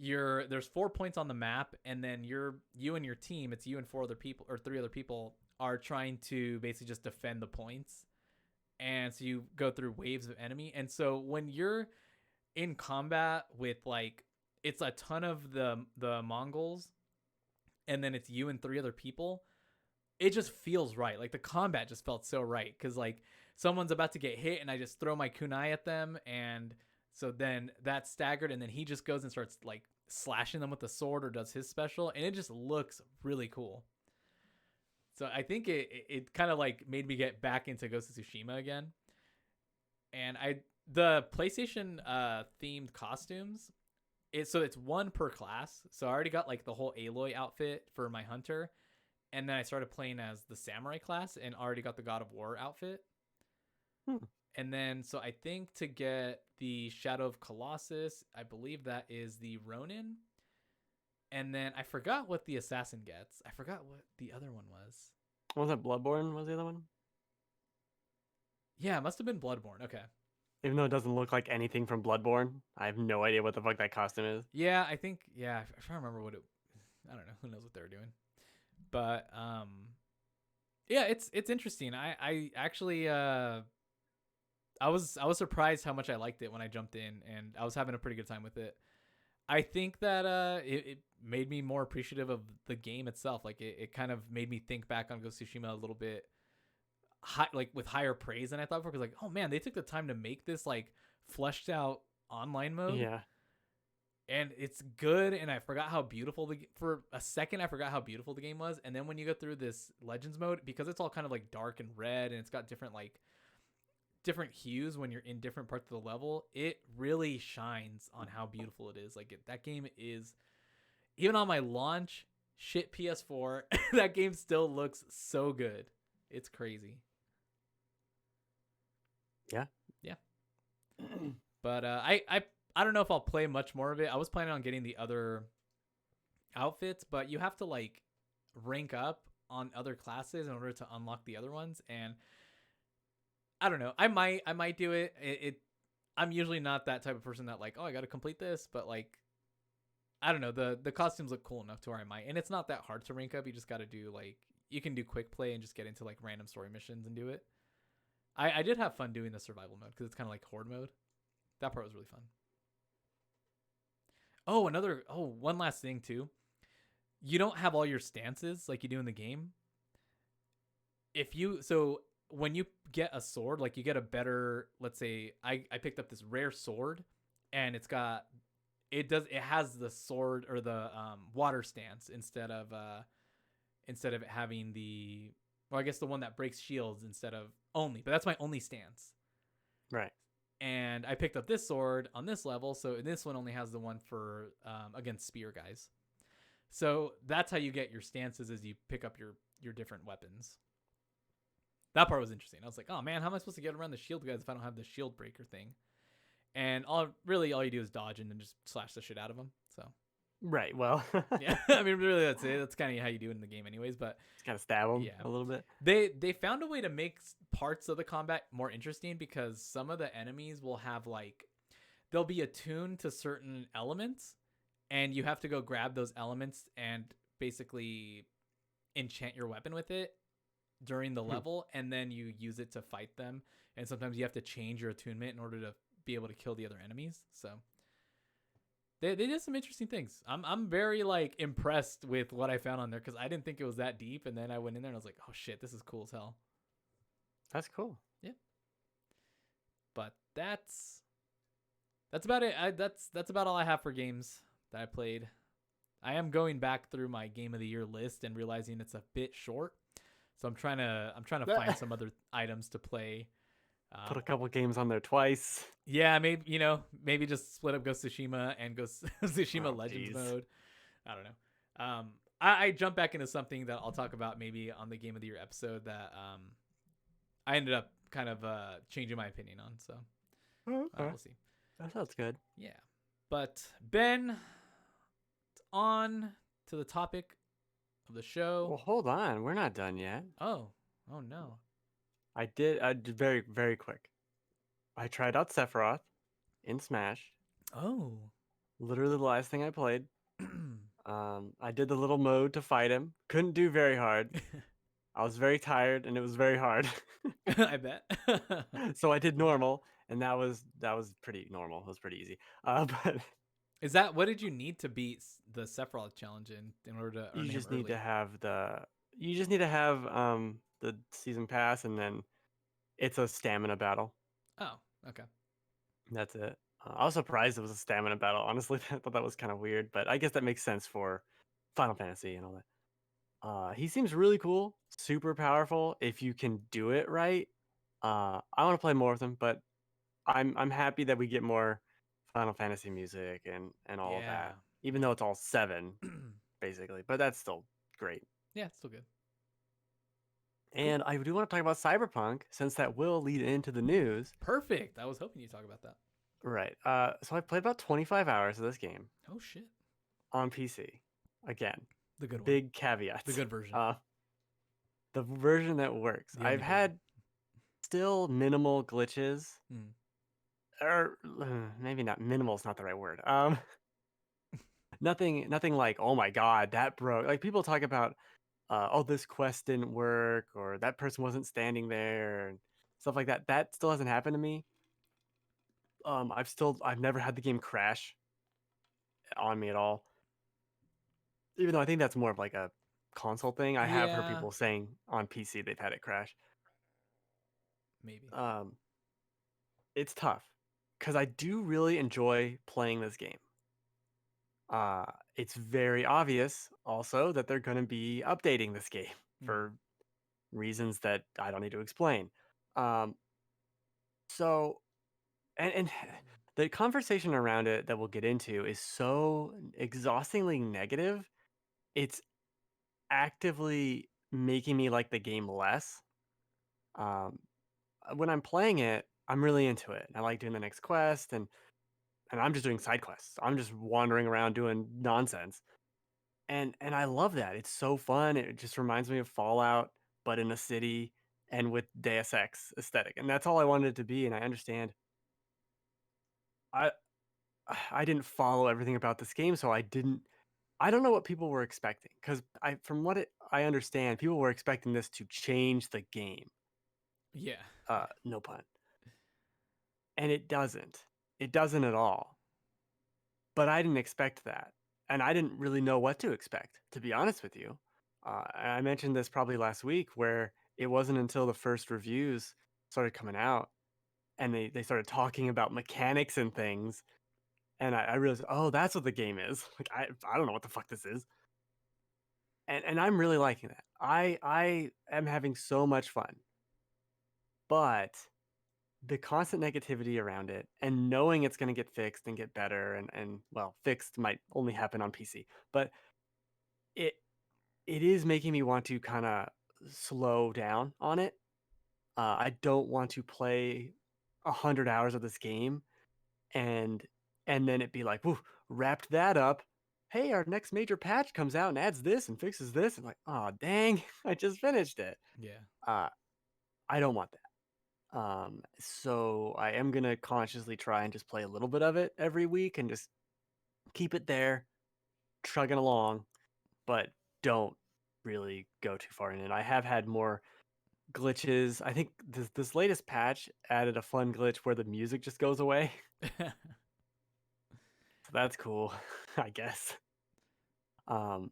There's 4 points on the map, and then you and your team, it's you and 4 other people or 3 other people, are trying to basically just defend the points. And so you go through waves of enemy. And so when you're in combat with like, it's a ton of the Mongols, and then it's you and 3 other people, it just feels right. Like the combat just felt so right, because like someone's about to get hit and I just throw my kunai at them, and so then that's staggered, and then he just goes and starts like slashing them with the sword or does his special, and it just looks really cool. So I think it kind of like made me get back into Ghost of Tsushima again. And the PlayStation themed costumes, So it's one per class. So I already got like the whole Aloy outfit for my hunter, and then I started playing as the samurai class and already got the God of War outfit. Hmm. And then so I think to get the Shadow of Colossus, I believe that is the Ronin. And then I forgot what the assassin gets. I forgot what the other one was. Was it Bloodborne? Was the other one? Yeah, it must have been Bloodborne. Okay. Even though it doesn't look like anything from Bloodborne, I have no idea what the fuck that costume is. Yeah, I think I'm trying to remember what it. I don't know. Who knows what they were doing? But yeah, it's interesting. I actually I was surprised how much I liked it when I jumped in, and I was having a pretty good time with it. I think that it made me more appreciative of the game itself. Like it kind of made me think back on Ghost of Tsushima a little bit, like with higher praise than I thought before. Because like, oh man, they took the time to make this like fleshed out online mode, Yeah. and it's good. And I forgot how beautiful for a second I forgot how beautiful the game was. And then when you go through this Legends mode, because it's all kind of like dark and red, and it's got different hues when you're in different parts of the level, it really shines on how beautiful it is. Like that game is, even on my launch shit PS4, that game still looks so good. It's crazy. Yeah. Yeah. But I don't know if I'll play much more of it. I was planning on getting the other outfits, but you have to like rank up on other classes in order to unlock the other ones, and I don't know. I might do it. I'm usually not that type of person that like, oh, I got to complete this, but like I don't know. The costumes look cool enough to where I might. And it's not that hard to rank up. You just got to do like, you can do quick play and just get into like random story missions and do it. I did have fun doing the survival mode because it's kind of like horde mode. That part was really fun. One last thing too. You don't have all your stances like you do in the game. So when you get a sword, like you get a better, let's say I picked up this rare sword, and it has the sword or the water stance instead of it having I guess the one that breaks shields instead of only, but that's my only stance. Right. And I picked up this sword on this level, so this one only has the one for against spear guys. So that's how you get your stances, is you pick up your different weapons. That part was interesting. I was like, oh man, how am I supposed to get around the shield guys if I don't have the shield breaker thing? And all you do is dodge and then just slash the shit out of them. So Right. Well. yeah, I mean, really, that's it. That's kind of how you do it in the game, anyways. But Just kind of stab them yeah, a little bit. they found a way to make parts of the combat more interesting, because some of the enemies will have like, they'll be attuned to certain elements, and you have to go grab those elements and basically enchant your weapon with it during the level, and then you use it to fight them. And sometimes you have to change your attunement in order to be able to kill the other enemies. So they did some interesting things. I'm very like impressed with what I found on there, because I didn't think it was that deep, and then I went in there and I was like, oh shit, this is cool as hell. That's cool. Yeah. But that's about it. That's about all I have for games that I played. I am going back through my game of the year list and realizing it's a bit short. So I'm trying to find some other items to play. Put a couple games on there twice. Yeah, maybe just split up Ghost of Tsushima and Ghost of Tsushima Legends mode. I don't know. I jump back into something that I'll talk about maybe on the Game of the Year episode that I ended up kind of changing my opinion on. So Okay. we'll see. That sounds good. Yeah, but Ben, on to the topic of the show. Well, hold on. We're not done yet. Oh no. I did very, very quick. I tried out Sephiroth in Smash. Oh. Literally the last thing I played. I did the little mode to fight him. Couldn't do very hard. I was very tired and it was very hard. I bet. So I did normal, and that was pretty normal. It was pretty easy. But Is that, what did you need to beat the Sephiroth challenge in order to earn you him just need early? to have the season pass, and then it's a stamina battle. Oh, okay. That's it. I was surprised it was a stamina battle. Honestly, I thought that was kind of weird, but I guess that makes sense for Final Fantasy and all that. He seems really cool, super powerful if you can do it right. I want to play more with him, but I'm happy that we get more Final Fantasy music and all of Yeah. that. Even though it's all 7 basically, but that's still great. Yeah, it's still good. Cool. And I do want to talk about Cyberpunk since that will lead into the news. Perfect. I was hoping you'd talk about that. Right. So I played about 25 hours of this game Oh shit. on PC. Again, The good one. big The caveats. good version. The version that works. The only I've version. had still minimal glitches, Mm. or maybe not. Minimal is not the right word. Nothing like, oh my god, that broke. Like people talk about, oh, this quest didn't work, or that person wasn't standing there, and stuff like that. That still hasn't happened to me. I've never had the game crash on me at all. Even though I think that's more of like a console thing. I have heard Yeah. people saying on PC they've had it crash. Maybe. Um, it's tough because I do really enjoy playing this game. It's very obvious also that they're going to be updating this game Mm. for reasons that I don't need to explain. Um, so and the conversation around it that we'll get into is so exhaustingly negative. It's actively making me like the game less. Um, when I'm playing it, I'm really into it. I like doing the next quest, and I'm just doing side quests. I'm just wandering around doing nonsense, and I love that. It's so fun. It just reminds me of Fallout, but in a city and with Deus Ex aesthetic, and that's all I wanted it to be. And I understand. I I didn't follow everything about this game, so I didn't. I don't know what people were expecting because from what I understand, people were expecting this to change the game. Yeah. No pun. And it doesn't. It doesn't at all. But I didn't expect that. And I didn't really know what to expect, to be honest with you. I mentioned this probably last week where it wasn't until the first reviews started coming out and they started talking about mechanics and things. And I realized, oh, that's what the game is. Like, I don't know what the fuck this is. And I'm really liking that. I am having so much fun. But the constant negativity around it and knowing it's going to get fixed and get better and well, fixed might only happen on PC, but it it is making me want to kind of slow down on it. I don't want to play 100 hours of this game and and then it be like, woo, wrapped that up. Hey, our next major patch comes out and adds this and fixes this. And like, oh dang, I just finished it. Yeah. Uh, I don't want that. So I am gonna consciously try and just play a little bit of it every week and just keep it there, trugging along, but don't really go too far in it. I have had more glitches. I think this latest patch added a fun glitch where the music just goes away. So that's cool, I guess. Um,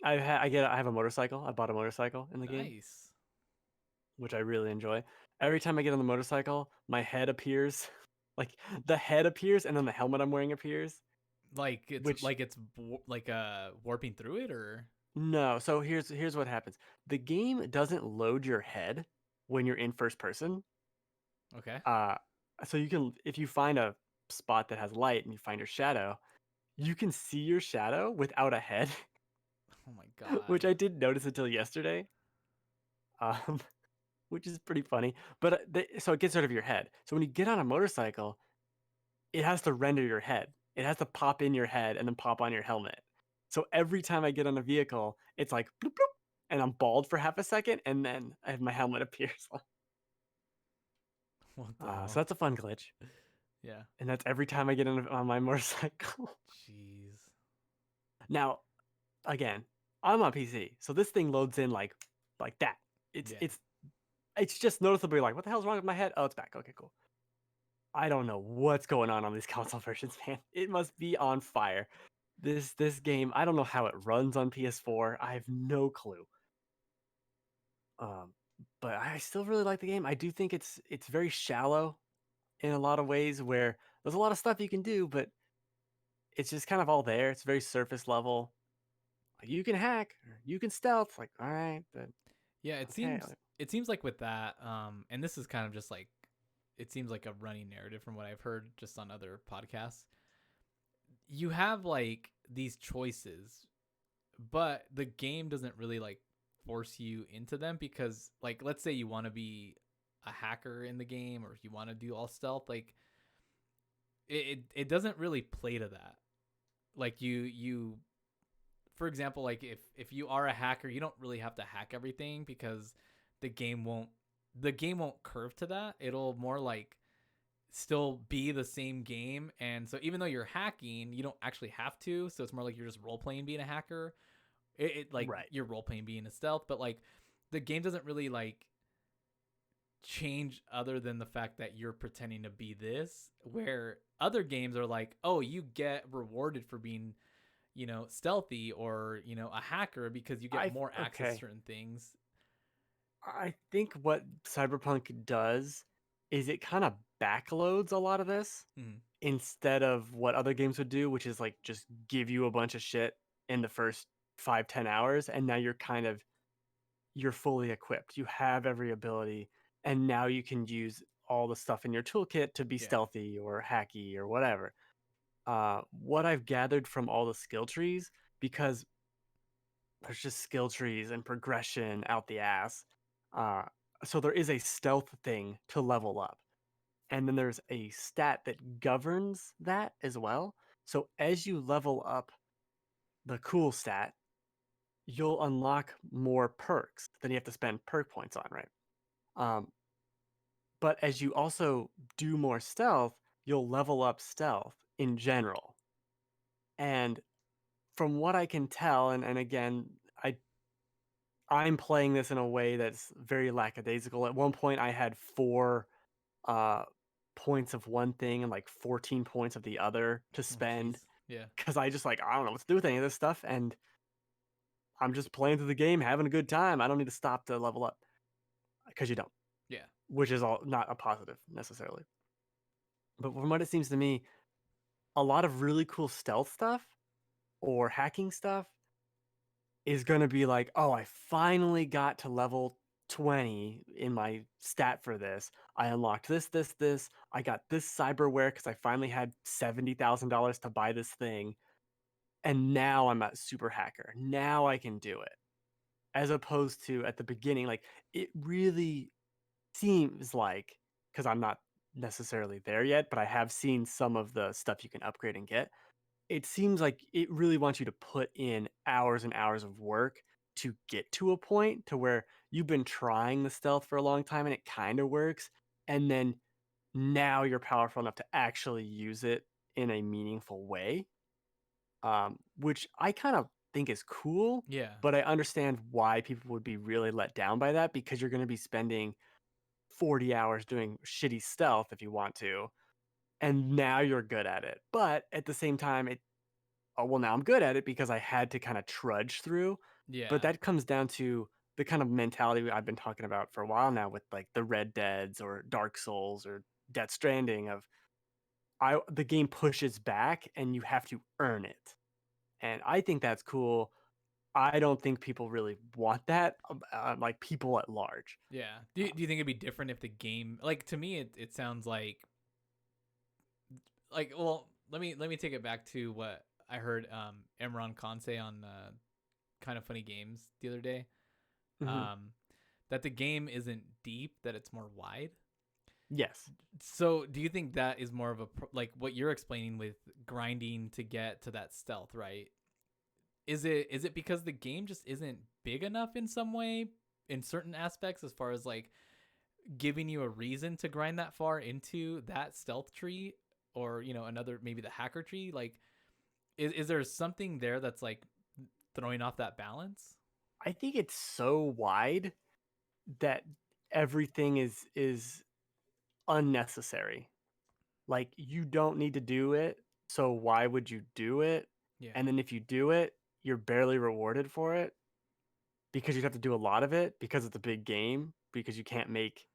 I have a motorcycle. I bought a motorcycle in the game, Nice. which I really enjoy. Every time I get on the motorcycle, my head appears. Like the head appears and then the helmet I'm wearing appears. Which It's like warping through it or no, so here's what happens. The game doesn't load your head when you're in first person. okay. Uh so you can if you find a spot that has light and you find your shadow, you can see your shadow without a head, Oh my which god. I didn't notice until yesterday. Um which is pretty funny. But so it gets out of your head. So when you get on a motorcycle, it has to render your head. It has to pop in your head and then pop on your helmet. So every time I get on a vehicle, it's like bloop, bloop, and I'm bald for half a second, and then my helmet appears. What the So hell? that's a fun glitch, Yeah. and that's every time I get on my motorcycle. Jeez. Now, again, I'm on PC, so this thing loads in like that. It's Yeah. it's it's just noticeably like, what the hell's wrong with my head? Oh, it's back. Okay, cool. I don't know what's going on these console versions, man. It must be on fire. This game, I don't know how it runs on PS4. I have no clue. Um, but I still really like the game. I do think it's very shallow in a lot of ways where there's a lot of stuff you can do, but it's just kind of all there. It's very surface level. Like, you can hack, or you can stealth. Like, all right, but Yeah, okay. Like, it seems like with that and this is kind of just like it seems like a running narrative from what I've heard just on other podcasts. you have like these choices, but the game doesn't really like force you into them because like let's say you want to be a hacker in the game or you want to do all stealth, like it doesn't really play to that. Like you for example, like if you are a hacker, you don't really have to hack everything because the game won't the game won't curve to that. It'll more like still be the same game. And so even though you're hacking, you don't actually have to. So it's more like you're just role playing being a hacker. It like Right. you're role playing being a stealth, but like the game doesn't really like change other than the fact that you're pretending to be this. Where other games are like, oh, you get rewarded for being stealthy or a hacker because you get I more access to okay. certain things. I think what Cyberpunk does is it kind of backloads a lot of this Mm, instead of what other games would do, which is like just give you a bunch of shit in the first 5-10 hours, and now you're fully equipped. You have every ability, and now you can use all the stuff in your toolkit to be yeah, stealthy or hacky or whatever. What I've gathered from all the skill trees, because there's just skill trees and progression out the ass. Uh, so there is a stealth thing to level up. And then there's a stat that governs that as well. So as you level up the cool stat, you'll unlock more perks than you have to spend perk points on, right? Um, but as you also do more stealth, you'll level up stealth in general. And from what I can tell, and again, I'm playing this in a way that's very lackadaisical. At one point, I had 4 uh, points of one thing and like 14 points of the other to oh spend jeez, yeah, because I just like I don't know what to do with any of this stuff, and I'm just playing through the game, having a good time. I don't need to stop to level up because you don't, yeah, which is all not a positive necessarily. But from what it seems to me, a lot of really cool stealth stuff or hacking stuff is going to be like, oh, I finally got to level 20 in my stat for this. I unlocked this. I got this cyberware because I finally had $70,000 to buy this thing. And now I'm a super hacker. Now I can do it. As opposed to at the beginning, like it really seems like, because I'm not necessarily there yet, but I have seen some of the stuff you can upgrade and get, it seems like it really wants you to put in hours and hours of work to get to a point to where you've been trying the stealth for a long time and it kind of works, and then now you're powerful enough to actually use it in a meaningful way, which I kind of think is cool. yeah, But I understand why people would be really let down by that because you're going to be spending 40 hours doing shitty stealth if you want to, and now you're good at it. But at the same time, oh, well, now I'm good at it because I had to kind of trudge through. But yeah, that comes down to the kind of mentality I've been talking about for a while now with like the Red Deads or Dark Souls or Death Stranding of the game pushes back and you have to earn it. And I think that's cool. I don't think people really want that, like people at large. yeah. Uh, Do you think it'd be different if the game, like to me, it sounds like well, let me take it back to what I heard Imran Khan say on Kind of Funny Games the other day. mhm. Um, that the game isn't deep, that it's more wide. Yes. So, do you think that is more of a like what you're explaining with grinding to get to that stealth, right? Is it because the game just isn't big enough in some way in certain aspects as far as like giving you a reason to grind that far into that stealth tree or, another maybe the hacker tree? Like is there something there that's like throwing off that balance? I think it's so wide that everything is unnecessary. Like you don't need to do it, so why would you do it? Yeah. And then if you do it, you're barely rewarded for it because you'd have to do a lot of it because it's a big game because you can't make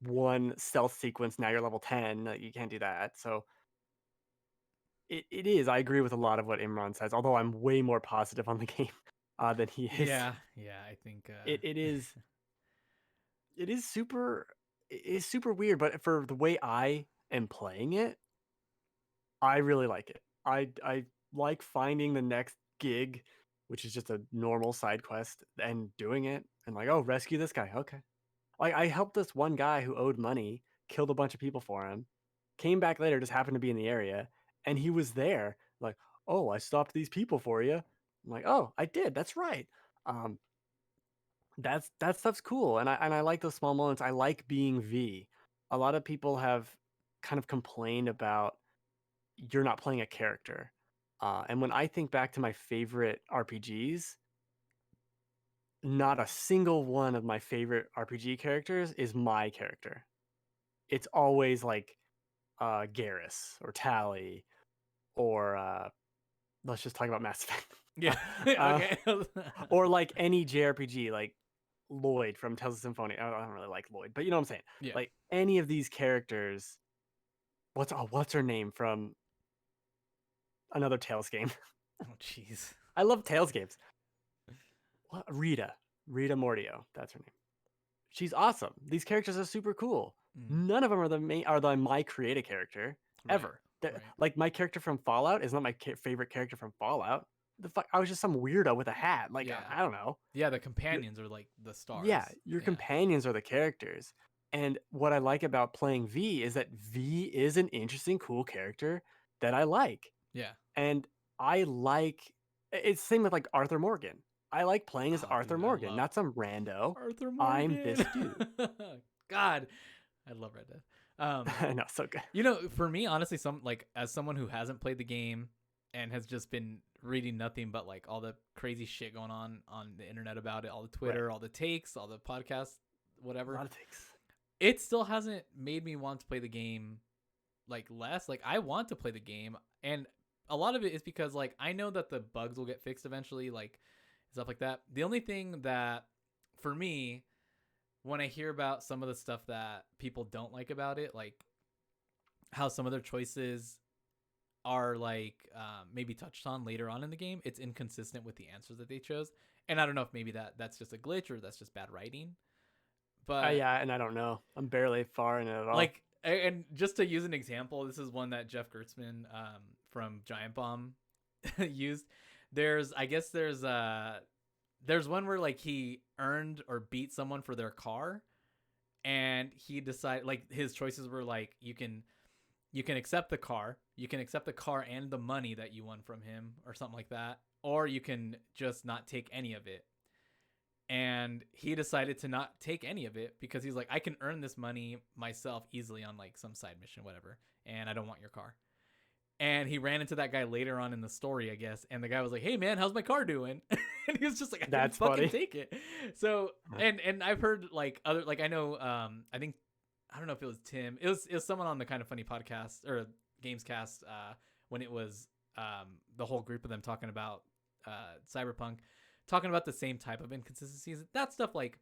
one stealth sequence now you're level 10, like, you can't do that. So it is. I agree with a lot of what Imran says, although I'm way more positive on the game than he is. Yeah, yeah, I think It is it is super it is super weird, but for the way I am playing it, I really like it. I like finding the next gig, which is just a normal side quest, and doing it, and like, oh, rescue this guy. Okay. Like I helped this one guy who owed money, killed a bunch of people for him, came back later, just happened to be in the area, and he was there. Like, oh, I stopped these people for you. I'm like, oh, I did. That's right. Um, that stuff's cool, and I like those small moments. I like being V. A lot of people have kind of complained about you're not playing a character. And when I think back to my favorite RPGs, not a single one of my favorite RPG characters is my character. It's always like Garrus or Tally or let's just talk about Mass Effect. Yeah. uh, Okay. or like any JRPG, like Lloyd from Tales of Symphonia. I don't really like Lloyd, but you know what I'm saying. Yeah. Like any of these characters. What's her name from another Tales game? Oh, jeez. I love Tales games. What? Rita Mordio. That's her name. She's awesome. These characters are super cool. Mm. None of them are my created character Right. ever. Right. Like my character from Fallout is not my favorite character from Fallout. The fuck, I was just some weirdo with a hat. Like Yeah. I don't know. Yeah. The companions are like the Yeah, stars. your Yeah. companions are the characters. And what I like about playing V is that V is an interesting, cool character that I like. Yeah. And I like it's the same with like Arthur Morgan. I like playing as Oh, Arthur dude, I Morgan, love not some rando. Arthur I'm Morgan. this dude. God, I love Red Dead. I know, so good. You know, for me, honestly, as someone who hasn't played the game and has just been reading nothing but like all the crazy shit going on the internet about it, all the Twitter, Right. all the takes, all the podcasts, A whatever, lot of things. it still hasn't made me want to play the game like less. Like I want to play the game, and a lot of it is because like I know that the bugs will get fixed eventually, like stuff like that. The only thing that for me, when I hear about some of the stuff that people don't like about it, like how some of their choices are like maybe touched on later on in the game, it's inconsistent with the answers that they chose. And I don't know if maybe that's just a glitch or that's just bad writing. But Yeah, and I don't know. I'm barely far in it at all. like, and just to use an example, this is one that Jeff Gertzman from Giant Bomb used. I guess there's one where like he earned or beat someone for their car, and he decided like his choices were like you can accept the car, you can accept the car and the money that you won from him or something like that, or you can just not take any of it. And he decided to not take any of it because he's like, I can earn this money myself easily on like some side mission, whatever, and I don't want your car. And he ran into that guy later on in the story, I guess. And the guy was like, "Hey man, how's my car doing?" And he was just like, "I didn't That's fucking funny. take it." So and I've heard like other like I know I think I don't know if it was Tim. It was someone on the Kind of Funny podcast or Gamescast when it was the whole group of them talking about Cyberpunk, talking about the same type of inconsistencies. That stuff like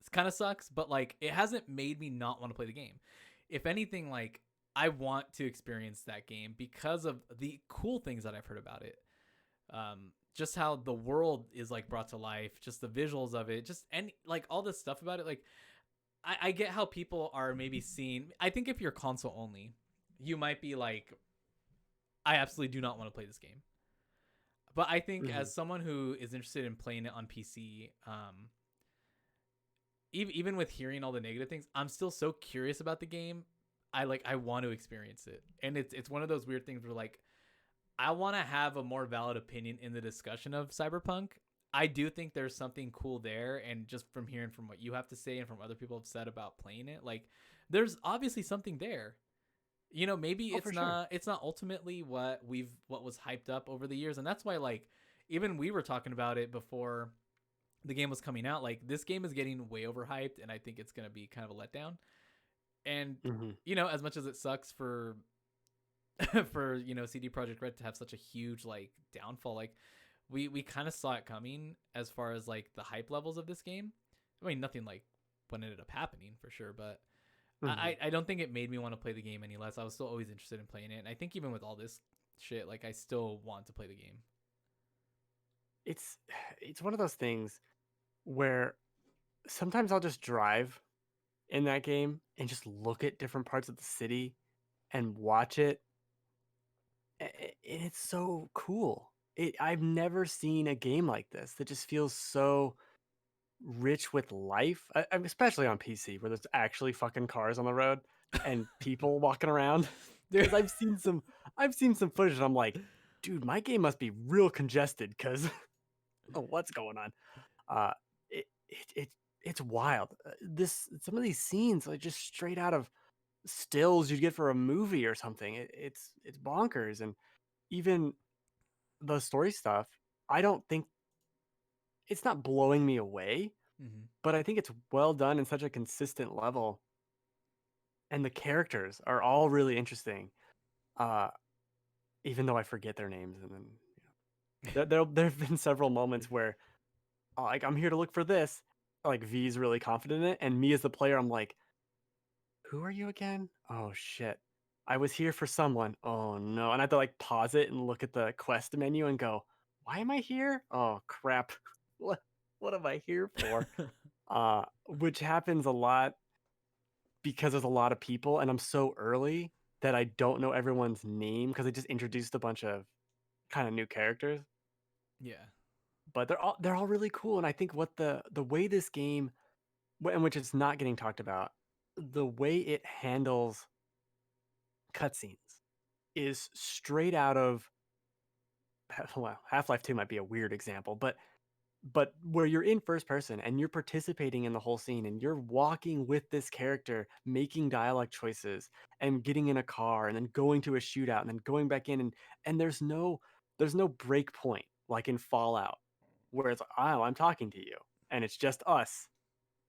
it kind of sucks, but like it hasn't made me not want to play the game. If anything, like I want to experience that game because of the cool things that I've heard about it. Just how the world is like brought to life, just the visuals of it, just any like all this stuff about it. Like I get how people are maybe seeing. I think if you're console only, you might be like, I absolutely do not want to play this game. But I think as someone who is interested in playing it on PC, even with hearing all the negative things, I'm still so curious about the game. I want to experience it, and it's one of those weird things where like I want to have a more valid opinion in the discussion of Cyberpunk. I do think there's something cool there, and just from hearing from what you have to say and from other people have said about playing it, like there's obviously something there. You know, maybe it's not ultimately what was hyped up over the years, and that's why like even we were talking about it before the game was coming out. Like this game is getting way overhyped, and I think it's gonna be kind of a letdown. And you know, as much as it sucks for for CD Projekt Red to have such a huge like downfall, like we kind of saw it coming as far as like the hype levels of this game. I mean, nothing like what ended up happening for sure, but I don't think it made me want to play the game any less. I was still always interested in playing it, and I think even with all this shit, like I still want to play the game. It's one of those things where sometimes I'll just drive in that game and just look at different parts of the city and watch it And it's so cool. I've never seen a game like this that just feels so rich with life, especially on PC where there's actually fucking cars on the road and people walking around. Dude. Because I've seen some footage and I'm like, dude, my game must be real congested because oh, what's going on? Uh, it it's wild. This some of these scenes are just straight out of stills you'd get for a movie or something. It's bonkers, and even the story stuff. I don't think it's not blowing me away, Mhm. but I think it's well done in such a consistent level, and the characters are all really interesting. Uh, even though I forget their names, and then there've been several moments where like I'm here to look for this, like V's really confident in it, and me as the player, I'm like, who are you again? Oh shit. I was here for someone. Oh no. And I have to like pause it and look at the quest menu and go, why am I here? Oh crap. What am I here for? Which happens a lot because there's a lot of people and I'm so early that I don't know everyone's name because they just introduced a bunch of kind of new characters. Yeah. But they're all really cool. And I think what the way this game, in which it's not getting talked about, the way it handles cutscenes is straight out of well, Half-Life 2 might be a weird example, but where you're in first person and you're participating in the whole scene and you're walking with this character, making dialogue choices and getting in a car and then going to a shootout and then going back in and there's no break point like in Fallout where it's oh, I'm talking to you and it's just us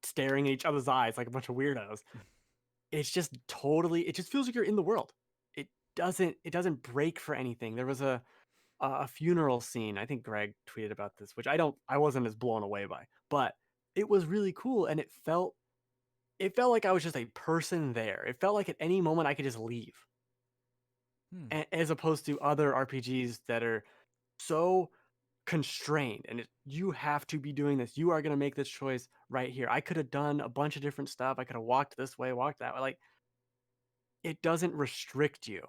staring at each other's eyes like a bunch of weirdos. It's just totally it just feels like you're in the world. It doesn't break for anything. There was a funeral scene. I think Greg tweeted about this, which I wasn't as blown away by, but it was really cool and it felt like I was just a person there. It felt like at any moment I could just leave. Hmm. As opposed to other RPGs that are so constrained and you have to be doing this. You are going to make this choice right here. I could have done a bunch of different stuff. I could have walked this way, walked that way. Like it doesn't restrict you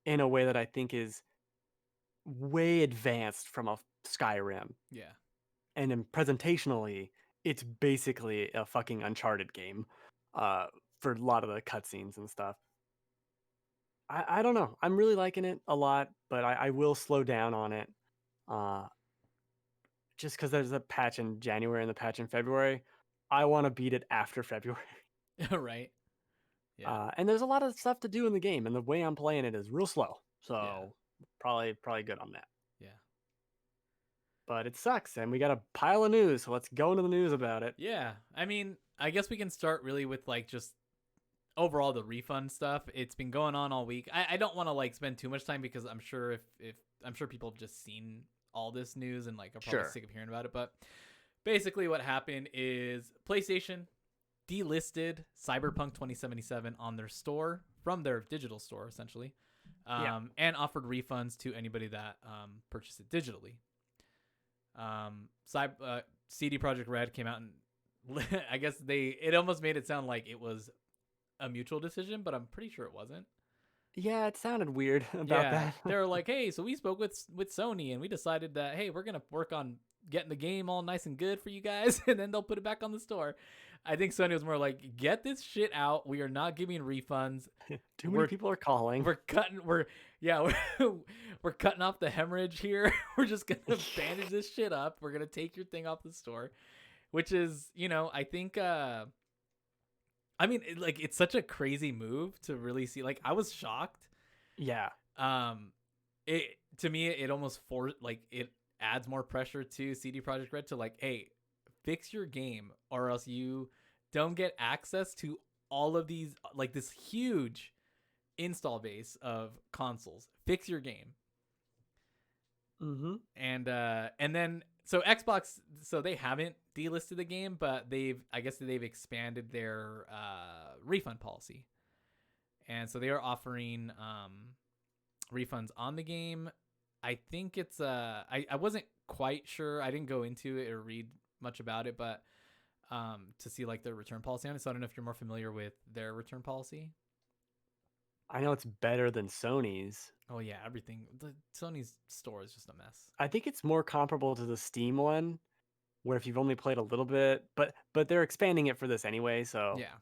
in a way that I think is way advanced from a Skyrim. Yeah. And then presentationally, it's basically a fucking Uncharted game uh, for a lot of the cutscenes and stuff. I don't know. I'm really liking it a lot, but I will slow down on it uh, just because there's a patch in January and the patch in February. I want to beat it after February. Right. Yeah. And there's a lot of stuff to do in the game, and the way I'm playing it is real slow. Yeah. So probably good on that. Yeah. But it sucks, and we got a pile of news, so let's go into the news about it. Yeah. I mean, I guess we can start really with like just overall the refund stuff. It's been going on all week. I don't want to like spend too much time because I'm sure if I'm sure people have just seen all this news and like are probably Sure. sick of hearing about it. But basically, what happened is PlayStation delisted Cyberpunk 2077 on their store from their digital store essentially, Yeah. and offered refunds to anybody that purchased it digitally. CD Projekt Red came out and I guess it almost made it sound like it was a mutual decision, but I'm pretty sure it wasn't. Yeah, it sounded weird about Yeah, that. they were like, "Hey, so we spoke with Sony and we decided that hey, we're gonna work on getting the game all nice and good for you guys, and then they'll put it back on the store." I think Sony was more like, "Get this shit out. We are not giving refunds. Too many We're people are calling. we're cutting we're cutting off the hemorrhage here. We're just gonna bandage this shit up. We're gonna take your thing off the store," which is I think I mean, it's such a crazy move to really see. Like, I was shocked. Yeah. Um, it to me, it almost it adds more pressure to CD Projekt Red to like, hey, fix your game, or else you don't get access to all of these like this huge install base of consoles. Fix your game, Mm-hmm. and then so Xbox, so they haven't delisted the game, but I guess they've expanded their refund policy, and so they are offering refunds on the game. I think it's I wasn't quite sure. I didn't go into it or read much about it, but to see like their return policy on it. So I don't know if you're more familiar with their return policy. I know it's better than Sony's. Oh yeah, everything. The Sony's store is just a mess. I think it's more comparable to the Steam one, where if you've only played a little bit, but they're expanding it for this anyway, so Yeah.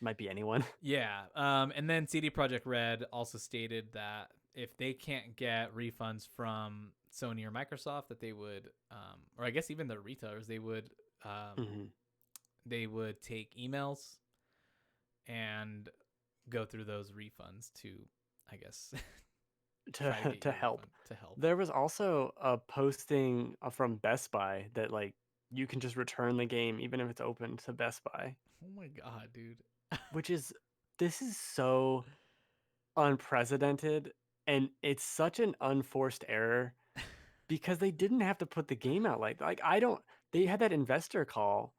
might be anyone. Yeah. And then CD Projekt Red also stated that if they can't get refunds from Sony or Microsoft, that they would, or I guess even the retailers, hmm they would take emails and go through those refunds to, I guess, to try to get to your help. refund to help. There was also a posting from Best Buy that like you can just return the game even if it's open to Best Buy, Oh my god, dude. which is this is so unprecedented and it's such an unforced error because they didn't have to put the game out like I don't they had that investor call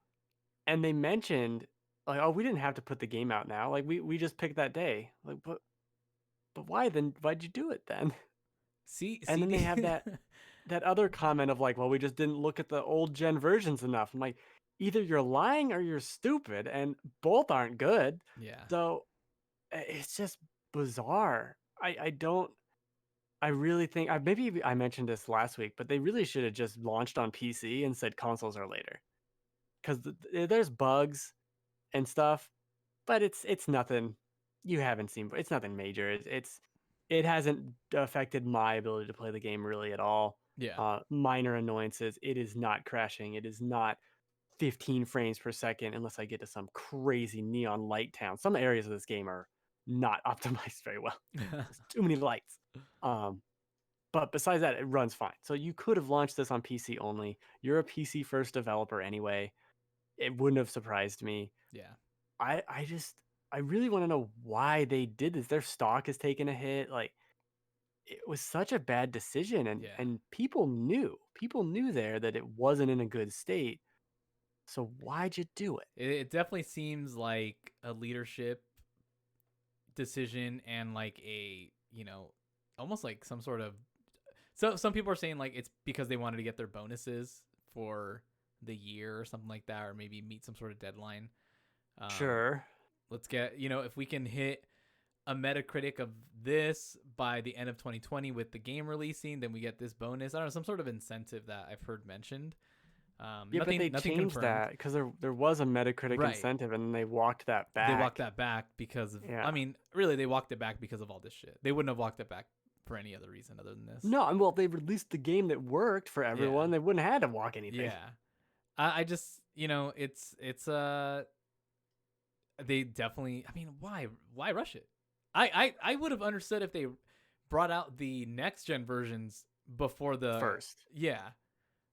and they mentioned like oh we didn't have to put the game out now like we just picked that day like but why then why'd you do it then? C And then they CD. have that other comment of like, well, we just didn't look at the old gen versions enough. I'm like, either you're lying or you're stupid, and both aren't good. Yeah. So it's just bizarre. I don't. I really think maybe I mentioned this last week, but they really should have just launched on PC and said consoles are later because there's bugs and stuff, but it's nothing you haven't seen. It's nothing major. It hasn't affected my ability to play the game really at all. Yeah. Minor annoyances. It is not crashing. It is not 15 frames per second unless I get to some crazy neon light town. Some areas of this game are not optimized very well. There's too many lights. Um, but besides that, it runs fine. So you could have launched this on PC only. You're a PC first developer anyway. It wouldn't have surprised me. Yeah. I just I really want to know why they did this. Their stock has taken a hit. Like it was such a bad decision Yeah. and people knew. People knew there that it wasn't in a good state. So why'd you do it? It definitely seems like a leadership decision and like a, almost like some sort of, so some people are saying like it's because they wanted to get their bonuses for the year or something like that, or maybe meet some sort of deadline. um Sure. let's get, if we can hit a Metacritic of this by the end of 2020 with the game releasing, then we get this bonus. I don't know, some sort of incentive that I've heard mentioned. Yeah, but they Nothing changed confirmed. that because there was a Metacritic Right. incentive and then they walked that They walked back. that back because of, Yeah. I mean, really, they walked it back because of all this shit. They wouldn't have walked it back for any other reason other than this. No, well, they released the game that worked for Yeah. everyone. They wouldn't have had to walk anything. Yeah. I just, they definitely, I mean, why rush it? I would have understood if they brought out the next gen versions before the First. yeah,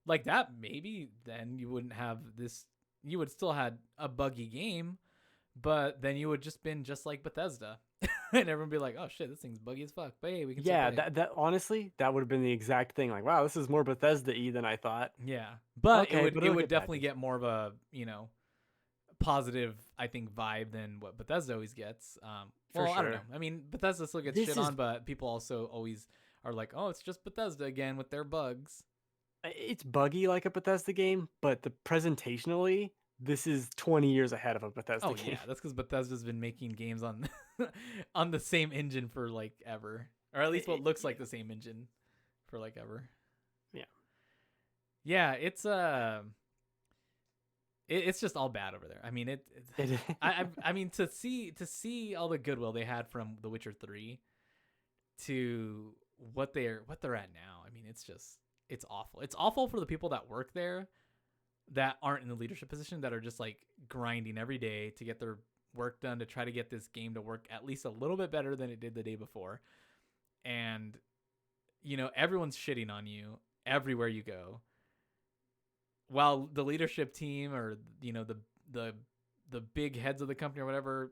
like that. Maybe then you wouldn't have this. You would still had a buggy game, but then you would just been just like Bethesda, and everyone be like, "Oh shit, this thing's buggy as fuck." But hey, we can still Yeah, play it. that honestly, that would have been the exact thing. Like, wow, this is more Bethesda-y than I thought. Yeah, but Okay, but it it'll would get definitely patches. get more of a positive, I think, vibe than what Bethesda always gets. For Well, I don't know. sure. I mean, Bethesda still gets This shit is on, but people also always are like, "Oh, it's just Bethesda again with their bugs." it's buggy like a Bethesda game, but the presentationally, this is 20 years ahead of a Bethesda Oh game. yeah, that's because Bethesda's been making games on on the same engine for like ever, or at least what looks like the same engine for like ever. Yeah. Yeah, it's just all bad over there. I mean, It, I mean, to see all the goodwill they had from The Witcher 3 to what they're at now. I mean, it's awful. It's awful for the people that work there that aren't in the leadership position, that are just like grinding every day to get their work done to try to get this game to work at least a little bit better than it did the day before. And everyone's shitting on you everywhere you go, while the leadership team, or the the big heads of the company or whatever,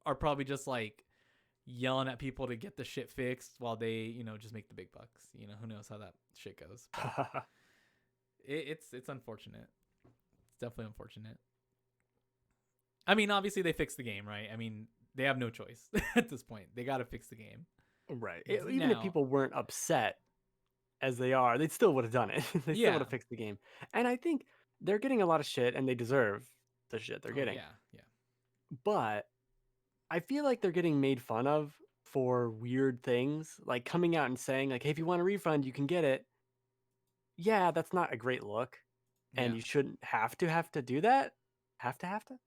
are probably just like yelling at people to get the shit fixed while they just make the big bucks. Who knows how that shit goes, but it's unfortunate. It's definitely unfortunate. I mean, obviously they fixed the game, right? I mean, they have no choice at this point. They got to fix the game right. Even if now. people weren't upset as they are, they still would have done it. They still would Yeah. have fixed the game. And I think they're getting a lot of shit and they deserve the shit they're Oh getting. yeah, yeah. But I feel like they're getting made fun of for weird things, like coming out and saying like, "Hey, if you want a refund, you can get it." Yeah, that's not a great look, and Yeah. you shouldn't have to do that. Have to.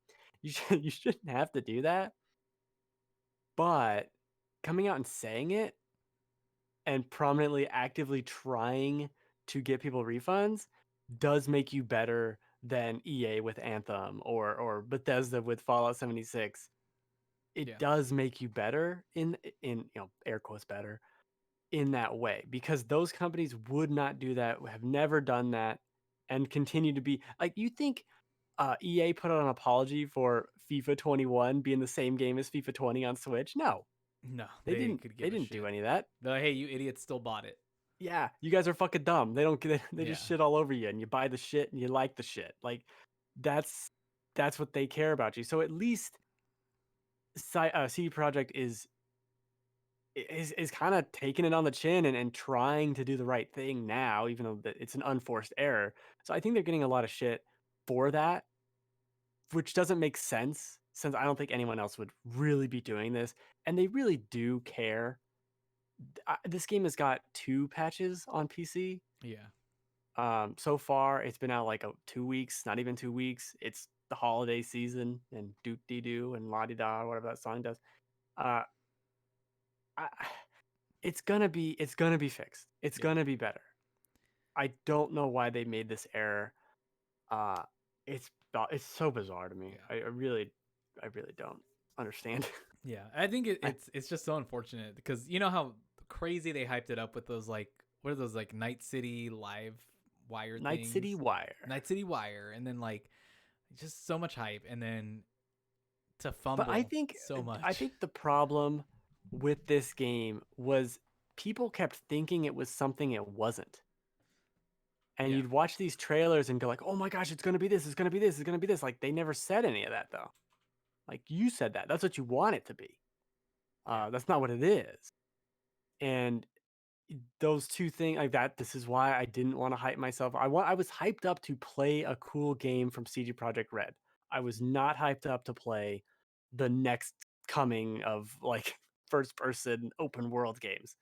You shouldn't have to do that. But coming out and saying it and prominently actively trying to get people refunds does make you better than EA with Anthem or Bethesda with Fallout 76. It Yeah. does make you better in air quotes better in that way because those companies would not do that, have never done that, and continue to be like you think EA put out an apology for FIFA 21 being the same game as FIFA 20 on Switch? No, No, they they didn't. could They give a didn't do shit. any of that. The hey, you idiots still bought it. Yeah, you guys are fucking dumb. They don't get it. They Yeah. just shit all over you, and you buy the shit and you like the shit. Like that's that's what they care about you. So at least CD Projekt is kind of taking it on the chin and trying to do the right thing now, even though it's an unforced error. So I think they're getting a lot of shit for that, which doesn't make sense since I don't think anyone else would really be doing this, and they really do care. This game has got 2 patches on PC. Yeah. So far it's been out like 2 weeks, not even 2 weeks. It's the holiday season and doot dee doo and la di da, whatever that song does. Uh, I, it's gonna be fixed. It's Yeah. gonna be better. I don't know why they made this error. Uh, it's so bizarre to me. Yeah. I really don't understand. Yeah. I think I, it's just so unfortunate because you know how crazy they hyped it up with those like what are those like Night City live wire Night City things? Wire. Night City Wire and then like just so much hype and then to But fumble so I much. think the problem with this game was people kept thinking it was something it wasn't. And Yeah. you'd watch these trailers and go like, "Oh my gosh, it's going to be this, it's going to be this, it's going to be this." Like they never said any of that though. Like you said that. That's what you want it to be. Yeah. That's not what it is. And those two things like that, this is why I didn't want to hype myself. I was hyped up to play a cool game from CD Projekt Red. I was not hyped up to play the next coming of like first person open world games.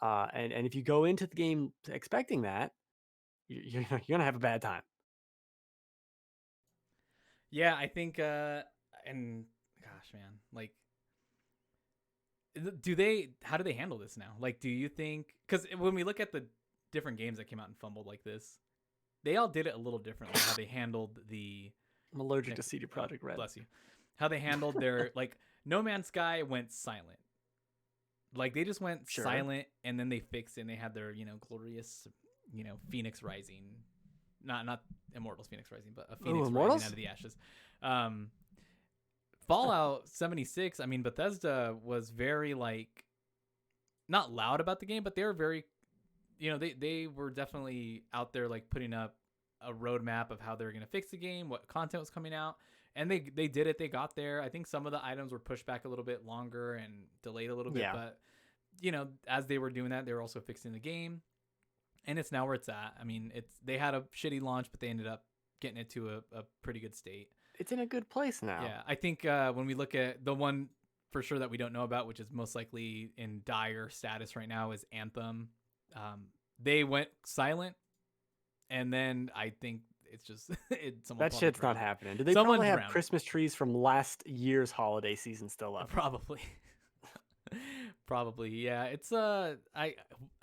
And if you go into the game expecting that, you're gonna have a bad time. Yeah, I think and gosh man, like do they how do they handle this now? Like do you think cuz when we look at the different games that came out and fumbled like this, they all did it a little differently how they handled the I'm allergic to Nick, CD Projekt Red. bless you. How they handled their like No Man's Sky went silent. Like they just went Sure. silent and then they fixed it and they had their, glorious, Phoenix Rising. Not Immortals Phoenix Rising, but a Oh, Phoenix Rising out Immortals? of the ashes. Um Fallout 76, I mean Bethesda was very like not loud about the game, but they were very they were definitely out there like putting up a roadmap of how they were going to fix the game, what content was coming out, and they did it. They got there. I think some of the items were pushed back a little bit longer and delayed a little bit, Yeah. but as they were doing that, they were also fixing the game, and it's now where it's at. I mean, they had a shitty launch, but they ended up getting it to a pretty good state. It's in a good place now. Yeah, I think when we look at the one for sure that we don't know about, which is most likely in dire status right now, is Anthem. They went silent, and then I think it's just someone That probably shit's not drowned. happening. Do they Someone probably have drowned it. Christmas trees from last year's holiday season still up? Probably. Probably, yeah. It's I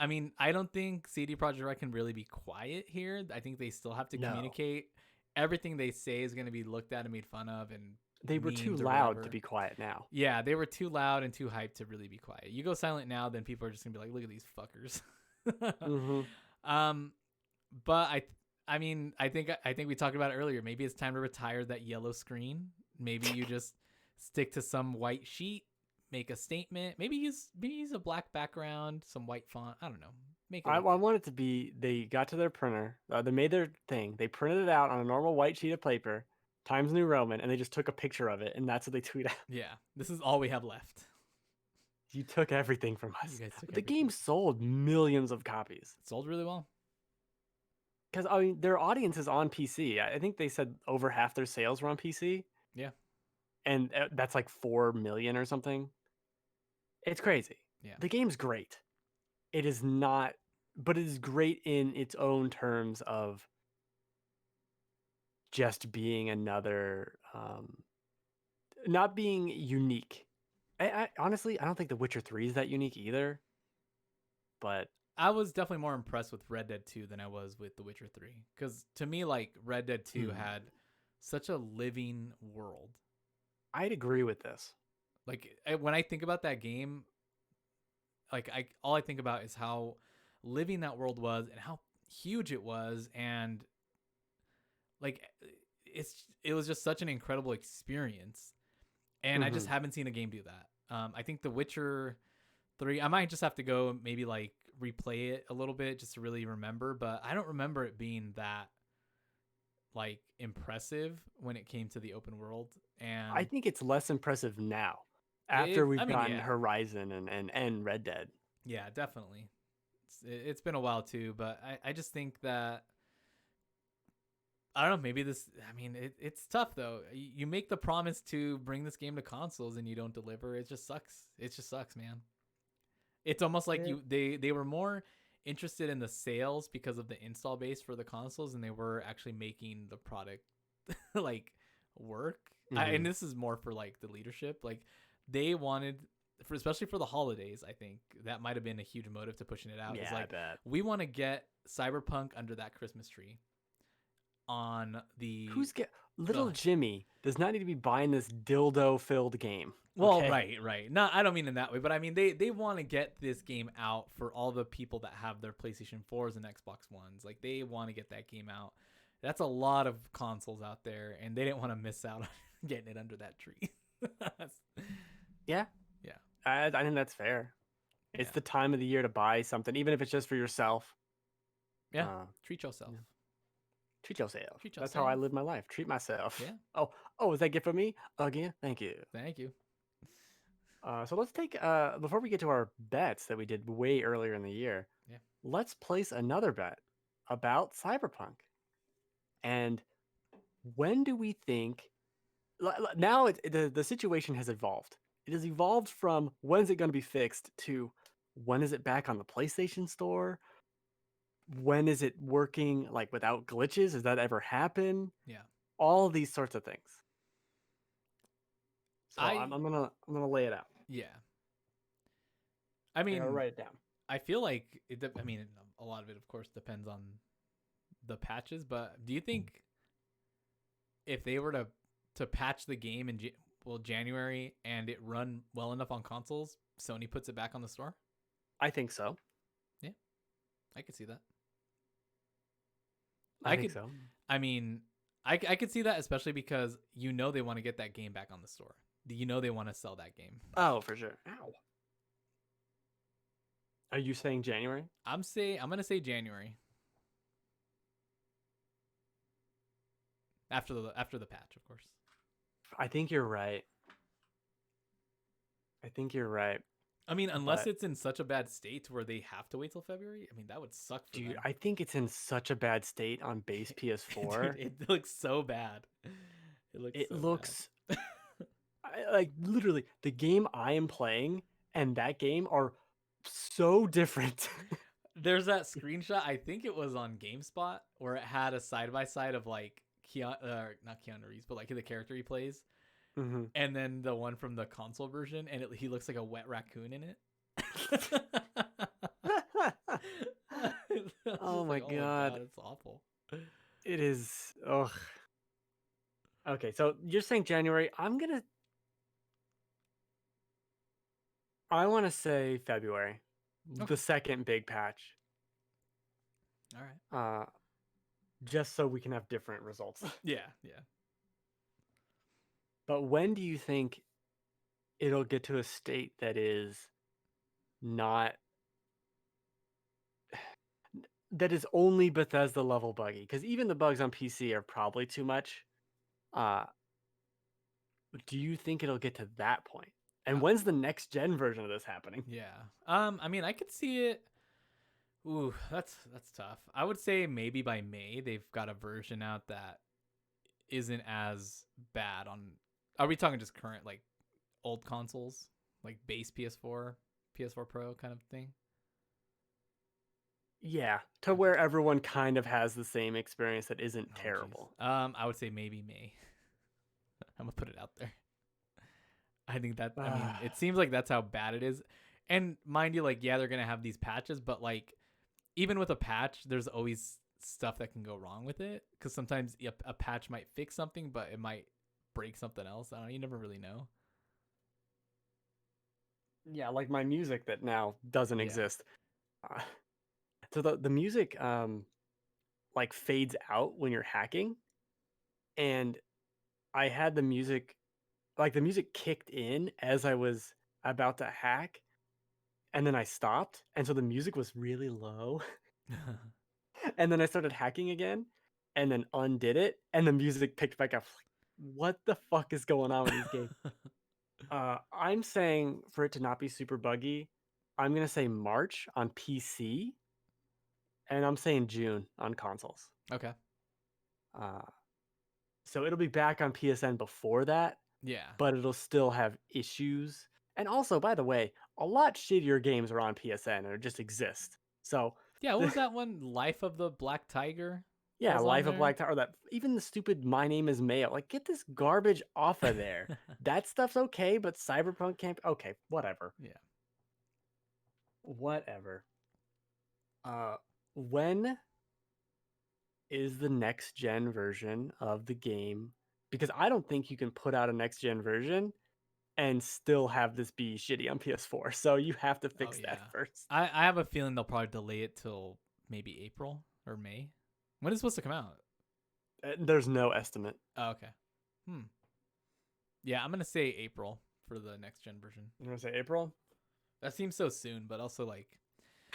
mean, I don't think CD Projekt Red can really be quiet here. I think they still have to No. communicate. Everything they say is going to be looked at and made fun of and They were too memes or loud to whatever. be quiet now. Yeah, they were too loud and too hyped to really be quiet. You go silent now, then people are just gonna be like, "Look at these fuckers." Mm-hmm. um, but I think we talked about it earlier. Maybe it's time to retire that yellow screen. Maybe you just stick to some white sheet, make a statement. Maybe use a black background, some white font. I don't know. Make it I look. want it to be they got to their printer, they made their thing, they printed it out on a normal white sheet of paper, Times New Roman, and they just took a picture of it, and that's what they tweet out. Yeah, this is all we have left. You took everything from You us. guys took But the everything. game sold millions of copies. It sold really well. Because I mean, their audience is on PC. I think they said over half their sales were on PC. Yeah. and that's like 4 million or something. It's crazy. Yeah. The game's great. It is not, but it is great in its own terms of just being another, not being unique. I honestly, I don't think The Witcher 3 is that unique either, but I was definitely more impressed with Red Dead 2 than I was with The Witcher 3. Because to me, like, Red Dead 2 had such a living world. I'd agree with this. Like, when I think about that game, like, all I think about is how living that world was and how huge it was. And, like, it was just such an incredible experience. And I just haven't seen a game do that. I think The Witcher 3, I might just have to go maybe like replay it a little bit just to really remember, but I don't remember it being that like impressive when it came to the open world. And I think it's less impressive now after I we've mean, gotten yeah, Horizon and Red Dead. yeah, definitely. It's been a while too, but I just think that I don't know. Maybe this. I mean, it's tough though. You make the promise to bring this game to consoles and you don't deliver. It just sucks. It just sucks, man. It's almost like Yeah. they were more interested in the sales because of the install base for the consoles than they were actually making the product like work. And this is more for like the leadership. Like they wanted for especially for the holidays, I think that might have been a huge motive to pushing it out. Yeah, Is like I bet. we want to get Cyberpunk under that Christmas tree on the Little Jimmy does not need to be buying this dildo filled game. well, Okay? right. No, I don't mean in that way, but I mean they want to get this game out for all the people that have their PlayStation 4s and Xbox Ones. Like they want to get that game out. That's a lot of consoles out there, and they didn't want to miss out on getting it under that tree. Yeah. Yeah. I think that's fair. It's Yeah. the time of the year to buy something, even if it's just for yourself. Yeah. Treat yourself. Yeah. Treat yourself. Treat That's how I yourself. live my life. Treat myself. Yeah. Oh, is that gift for me? Again? Thank you. Thank you. So let's take before we get to our bets that we did way earlier in the year. Yeah. Let's place another bet about Cyberpunk. And when do we think now the situation has evolved. It has evolved from when is it going to be fixed to when is it back on the PlayStation Store? When is it working like without glitches? Does that ever happen? Yeah. All these sorts of things. So I I'm gonna lay it out. yeah. I I mean, gotta write it down. I feel like I mean, a lot of it, of course, depends on the patches. But do you think if they were to patch the game in January and it run well enough on consoles, Sony puts it back on the store? I think so. Yeah, I could see that. I think so. I mean, I could see that, especially because they want to get that game back on the store. They want to sell that game. Oh, for sure. Ow. Are you saying January? I'm gonna say January. After the patch, of course. I think you're right. I mean, unless it's in such a bad state where they have to wait till February. I mean, that would suck for Dude, them. I think it's in such a bad state on base PS4. Dude, it looks so bad. It looks like literally the game I am playing and that game are so different. There's that screenshot. I think it was on GameSpot where it had a side by side of like not Keanu Reeves, but like the character he plays, and then the one from the console version, and he looks like a wet raccoon in it. Oh my god, it's awful. It is. Ugh. Okay, so you're saying January. I want to say February, the second big patch. All right. Just so we can have different results. Yeah. But when do you think it'll get to a state that is not that is only Bethesda level buggy? Because even the bugs on PC are probably too much. Do you think it'll get to that point? And when's the next gen version of this happening? Yeah. I mean, I could see it. Ooh, that's tough. I would say maybe by May they've got a version out that isn't as bad on Are we talking just current, like old consoles, like base PS4, PS4 Pro kind of thing? Yeah, to Okay. where everyone kind of has the same experience that isn't Oh jeez. terrible. I would say maybe May. I'm gonna put it out there. I think that, I mean, it seems like that's how bad it is. And mind you, like, yeah, they're gonna have these patches, but like, even with a patch, there's always stuff that can go wrong with it. Because sometimes a patch might fix something, but it might break something else. I don't know. You never really know. Yeah, like my music that now doesn't Yeah. exist. Uh, so the music like fades out when you're hacking, and I had the music like the music kicked in as I was about to hack, and then I stopped, and so the music was really low. And then I started hacking again, and then undid it, and the music picked back up. What the fuck is going on with these games? I'm saying for it to not be super buggy, I'm gonna say March on PC, and I'm saying June on consoles. Okay. Uh, so it'll be back on PSN before that, Yeah. but it'll still have issues. And also, by the way, a lot shittier games are on PSN or just exist. So, Yeah. What was that one? Life of the Black Tiger yeah, was on Life of there. Black Tower, that even the stupid My Name is Mail, like get this garbage off of there. That stuff's okay, but Cyberpunk can't. Okay, whatever, Yeah. whatever. Uh, when is the next gen version of the game? Because I don't think you can put out a next gen version and still have this be shitty on PS4. So you have to Oh fix that yeah. first. I have a feeling they'll probably delay it till maybe April or May. When is it supposed to come out? There's no estimate. Oh, okay. Hmm. Yeah, I'm gonna say April for the next gen version. I'm gonna say April. That seems so soon, but also like,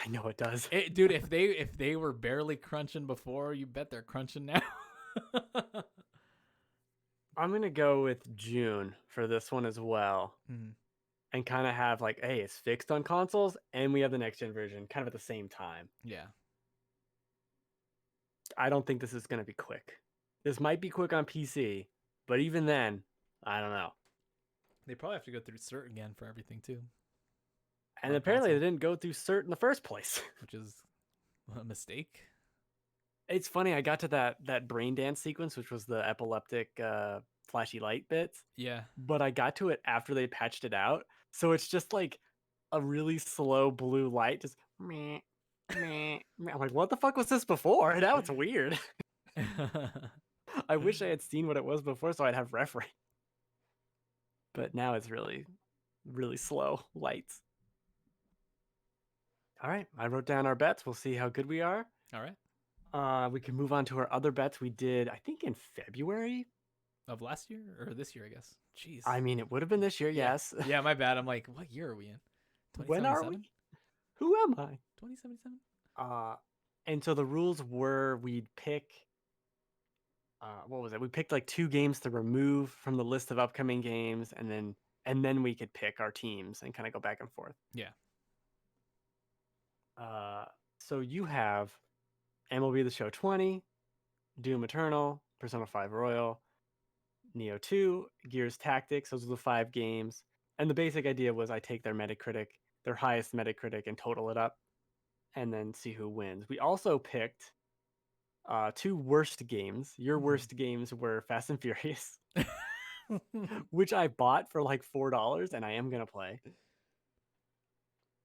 I know it does. dude, if they were barely crunching before, you bet they're crunching now. I'm gonna go with June for this one as well, Mhm. and kind of have like, hey, it's fixed on consoles, and we have the next gen version kind of at the same time. Yeah. I don't think this is gonna be quick. This might be quick on PC, but even then, I don't know. They probably have to go through cert again for everything too. And On apparently, console, they didn't go through cert in the first place. which is a mistake. It's funny. I got to that brain dance sequence, which was the epileptic flashy light bits, Yeah. but I got to it after they patched it out. So it's just like a really slow blue light, just meh, meh, meh. I'm like, what the fuck was this before? Now it's weird. I wish I had seen what it was before, so I'd have reference. But now it's really, really slow lights. All right, I wrote down our bets. We'll see how good we are. All right. We can move on to our other bets we did, I think, in February. Of last year or this year, I guess. Jeez. I mean, it would have been this year, Yeah. yes. Yeah, my bad. I'm like, what year are we in? When are we? 2077? Who am I? 2077? Uh, and so the rules were we'd pick, what was it? We picked like 2 games to remove from the list of upcoming games, and then we could pick our teams and kind of go back and forth. Yeah. Uh, so you have MLB The Show 20, Doom Eternal, Persona 5 Royal, Neo 2, Gears Tactics. Those are the 5 games. And the basic idea was I take their Metacritic, their highest Metacritic, and total it up, and then see who wins. We also picked 2 worst games. Your worst games were Fast and Furious, which I bought for like $4, and I am gonna play.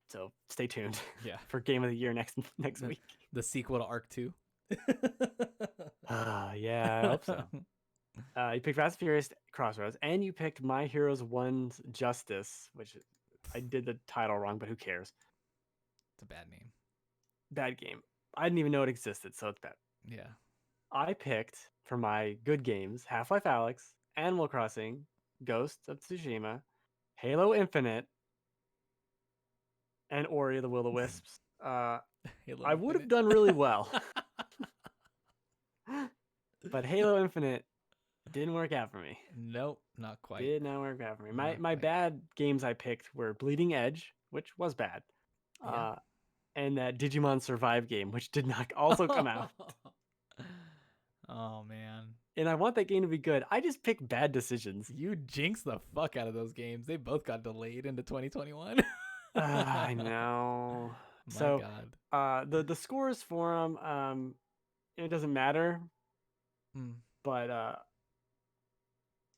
So stay tuned Yeah. for Game of the Year next week. The sequel to Arc 2. Yeah, I hope so. You picked Fast and Furious Crossroads, and you picked My Heroes 1's Justice, which I did the title wrong, but who cares? It's a bad name. Bad game. I didn't even know it existed, so it's bad. Yeah. I picked for my good games Half-Life Alyx, Animal Crossing, Ghost of Tsushima, Halo Infinite, and Ori the Will-O-Wisps. Halo I would have Infinite. done really well, but Halo Infinite didn't work out for me. Nope, not quite. Did not work out for me. My Not my quite. bad games I picked were Bleeding Edge, which was bad, Yeah. and that Digimon Survive game, which did not also come out. Oh man. and I want that game to be good. I just pick bad decisions. You jinxed the fuck out of those games. They both got delayed into 2021. I know. My So, God. the scores for them, it doesn't matter, Mm. but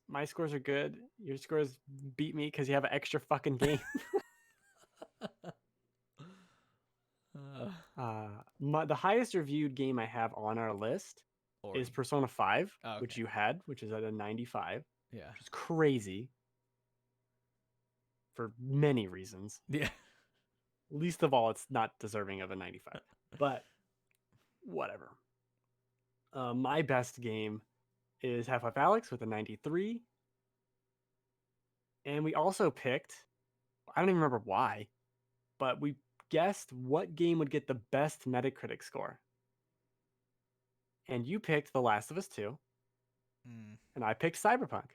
my scores are good. Your scores beat me because you have an extra fucking game. The highest reviewed game I have on our list Ori. is Persona 5, Oh, okay. which you had, which is at a 95, Yeah. which is crazy for many reasons. Yeah. Least of all, it's not deserving of a 95, but whatever. My best game is Half-Life Alyx with a 93. And we also picked, I don't even remember why, but we guessed what game would get the best Metacritic score. And you picked The Last of Us 2, Mm. and I picked Cyberpunk.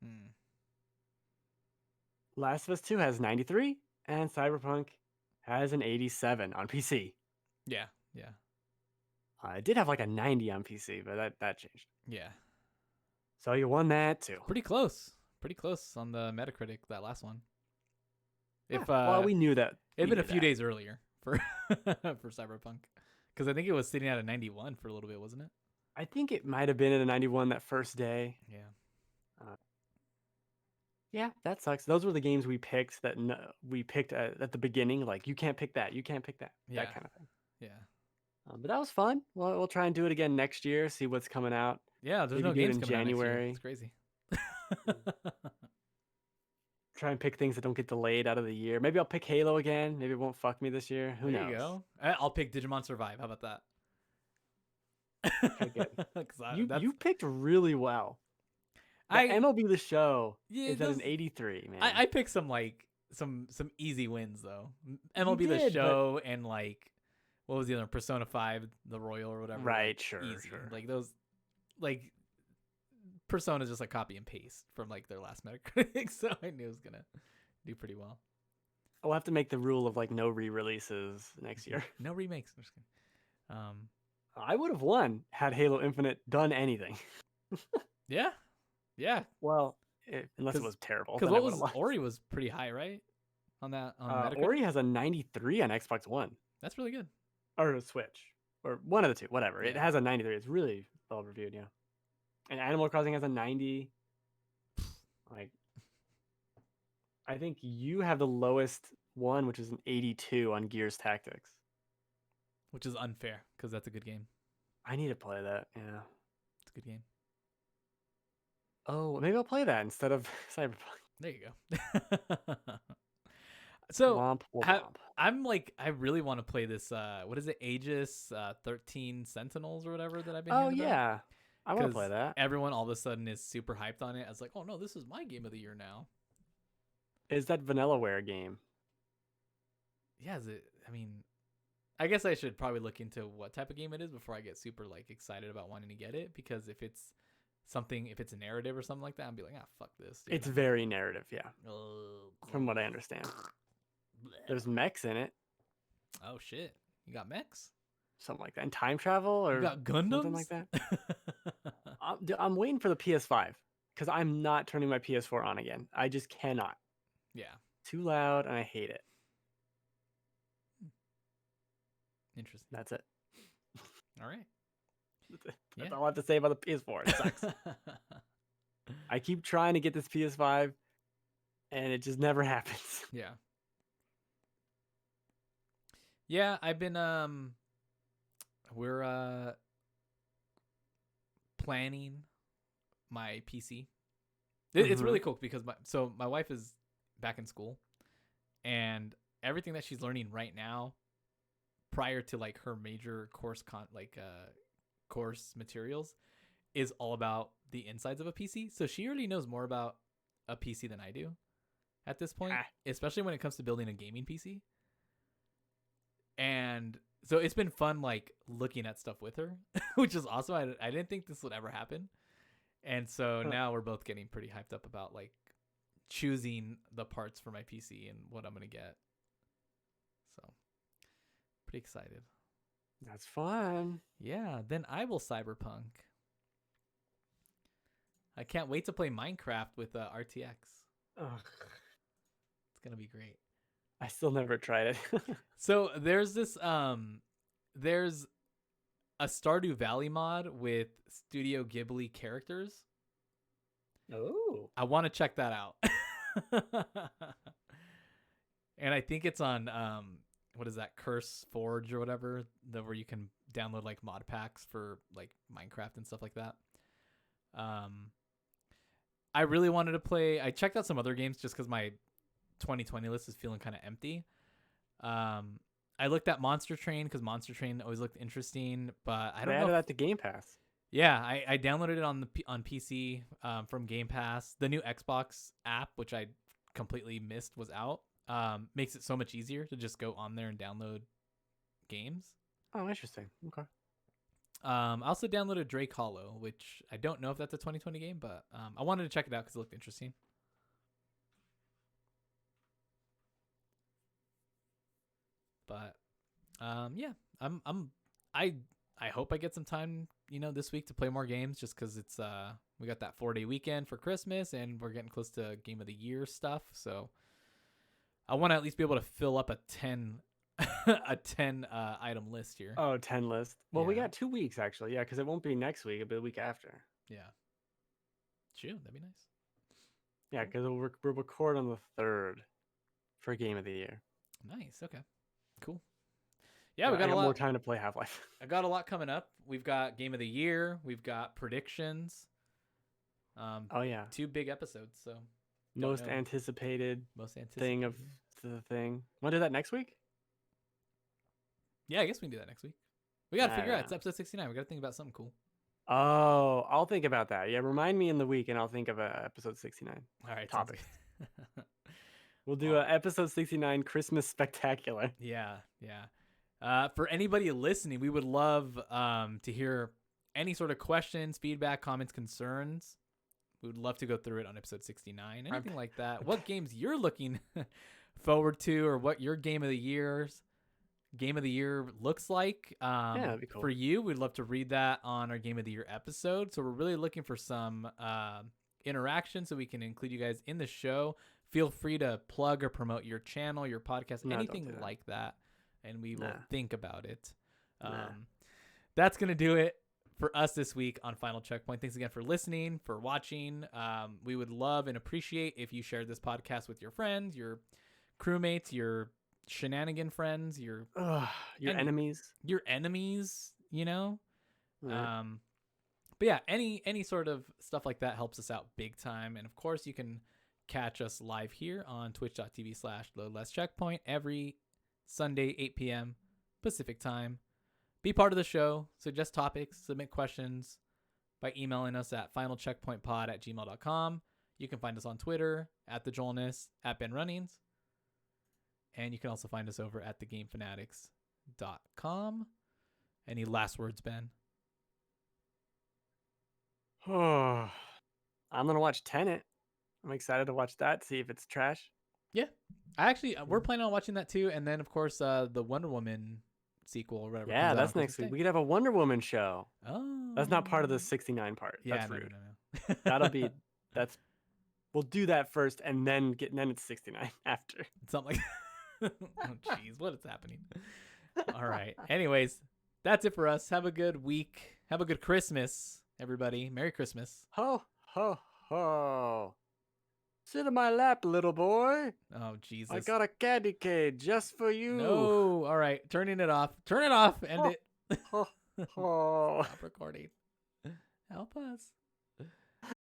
Mm. Last of Us 2 has 93, and Cyberpunk has an 87 on PC. Yeah. Yeah. It did have like a 90 on PC, but that changed. Yeah. So you won that too. Pretty close. Pretty close on the Metacritic, that last one. Yeah, If well, we knew that. it'd been a few days earlier for for Cyberpunk, because I think it was sitting at a 91 for a little bit, wasn't it? I think it might have been at a 91 that first day. Yeah. Yeah, that sucks. Those were the games we picked we picked at the beginning. Like, you can't pick that. You can't pick that. Yeah. That kind of thing. Yeah. But that was fun. We'll try and do it again next year. See what's coming out. Yeah. There's Maybe no do it games in coming out next year. January. It's crazy. Try and pick things that don't get delayed out of the year. Maybe I'll pick Halo again. Maybe it won't fuck me this year. Who knows? There you go. I'll pick Digimon Survive. How about that? Okay, good. 'Cause You picked really well. The MLB The Show is at an 83, man. I picked some like some easy wins though. MLB The did, Show and like what was the other one? Persona 5, the Royal or whatever. Right, like, sure, easy. sure. Like those like Persona's just like copy and paste from like their last Metacritic, so I knew it was gonna do pretty well. I'll have to make the rule of like no re-releases next year. No remakes. I'm just kidding. I would have won had Halo Infinite done anything. Yeah. Yeah. Well, unless it was terrible. Because then what I was would've lost. Ori was pretty high, right? On Metacritic. Ori has a 93 on Xbox One That's really good. or a Switch or one of the two, whatever. It Yeah. has a 93. It's really well reviewed, yeah. And Animal Crossing has a 90. Like, I think you have the lowest one, which is an 82 on Gears Tactics. Which is unfair because that's a good game. I need to play that. Yeah. It's a good game. Oh, maybe I'll play that instead of Cyberpunk. There you go. So Womp, womp. I'm like, I really want to play this. What is it? Aegis 13 Sentinels or whatever that I've been. Oh yeah, I want to play 'Cause that. Everyone all of a sudden is super hyped on it. I was like, oh no, this is my game of the year now. Is that Vanillaware game? Yeah, is it? I mean, I guess I should probably look into what type of game it is before I get super like excited about wanting to get it. Because if it's something, if it's a narrative or something like that, I'd be like, ah, fuck this. It's very narrative, yeah. Oh, From what I understand, there's mechs in it, oh shit, you got mechs? something like that, and time travel or You got Gundams? something like that. I'm waiting for the PS5 because I'm not turning my PS4 on again. I just cannot. Yeah, Too loud, and I hate it. interesting. That's it. All right. That's all I have to say about the PS4. It sucks. I keep trying to get this PS5, and it just never happens. Yeah. Yeah, I've been we're planning my PC. It's really cool because my wife is back in school, and everything that she's learning right now prior to like her major course course materials is all about the insides of a PC. So she already knows more about a PC than I do at this point, especially when it comes to building a gaming PC. And so it's been fun like looking at stuff with her, which is awesome. I didn't think this would ever happen. And so now we're both getting pretty hyped up about like choosing the parts for my PC and what I'm going to get. So pretty excited. That's fun. Yeah, then I will Cyberpunk. I can't wait to play Minecraft with RTX. Ugh, It's gonna be great. I still never tried it. So there's there's a Stardew Valley mod with Studio Ghibli characters. Oh. I want to check that out. And I think it's on what is that, Curse Forge or whatever, where you can download like mod packs for like Minecraft and stuff like that. I really wanted to play. I checked out some other games just because my 2020 list is feeling kind of empty. I looked at Monster Train because Monster Train always looked interesting, but I don't know. Added that to Game Pass. Yeah, I downloaded it on PC from Game Pass. The new Xbox app, which I completely missed, was out. Makes it so much easier to just go on there and download games. Oh, interesting. Okay. I also downloaded Drake Hollow, which I don't know if that's a 2020 game, but I wanted to check it out because it looked interesting. But yeah, I hope I get some time, this week to play more games, just because it's we got that 4-day weekend for Christmas and we're getting close to Game of the Year stuff. So I want to at least be able to fill up a 10 item list here. Oh, 10 list. Well, we Yeah. got 2 weeks actually. Yeah, because it won't be next week. It'll be the week after. Yeah. Shoot, that'd be nice. Yeah, because we'll record on the 3rd for Game of the Year. Nice. Okay. Cool. Yeah, we I got a lot more time to play Half-Life. I got a lot coming up. We've got Game of the Year. We've got predictions. Oh yeah, 2 big episodes. So most know. anticipated most anticipated thing of the thing. Want to do that next week? Yeah, I guess we can do that next week. We got to figure out. Yeah. It's episode 69. We got to think about something cool. Oh, I'll think about that. Yeah, remind me in the week, and I'll think of a episode 69 All right. topic. good. We'll do a episode 69 Christmas spectacular. Yeah. For anybody listening, we would love to hear any sort of questions, feedback, comments, concerns. We would love to go through it on episode 69. Anything like that. What games you're looking forward to, or what your Game of the Year looks like. Yeah, that'd be cool. For you, we'd love to read that on our Game of the Year episode. So we're really looking for some interaction so we can include you guys in the show. Feel free to plug or promote your channel, your podcast, anything like that, and we will think about it. That's going to do it for us this week on Final Checkpoint. Thanks again for listening, for watching. We would love and appreciate if you shared this podcast with your friends, your crewmates, your shenanigan friends, your enemies. Your enemies, Right. But yeah, any sort of stuff like that helps us out big time. And of course, you can catch us live here on twitch.tv/loadlesscheckpoint every Sunday, 8 p.m. Pacific time. Be part of the show. Suggest topics, submit questions by emailing us at finalcheckpointpod@gmail.com. You can find us on Twitter @TheJoelness, @BenRunnings. And you can also find us over at thegamefanatics.com. Any last words, Ben? Oh, I'm going to watch Tenet. I'm excited to watch that, see if it's trash. Yeah. We're planning on watching that too. And then, of course, the Wonder Woman sequel or whatever. Yeah, that's next week. We could have a Wonder Woman show. Oh. That's not part of the 69 part. Yeah, that's rude. No. We'll do that first and then it's 69 after. Something like oh, jeez, what is happening? All right. Anyways, that's it for us. Have a good week. Have a good Christmas, everybody. Merry Christmas. Ho, ho, ho. Sit in my lap, little boy. Oh, Jesus. I got a candy cane just for you. No. All right. Turning it off. Turn it off. End it. Ho, ho. Stop recording. Help us.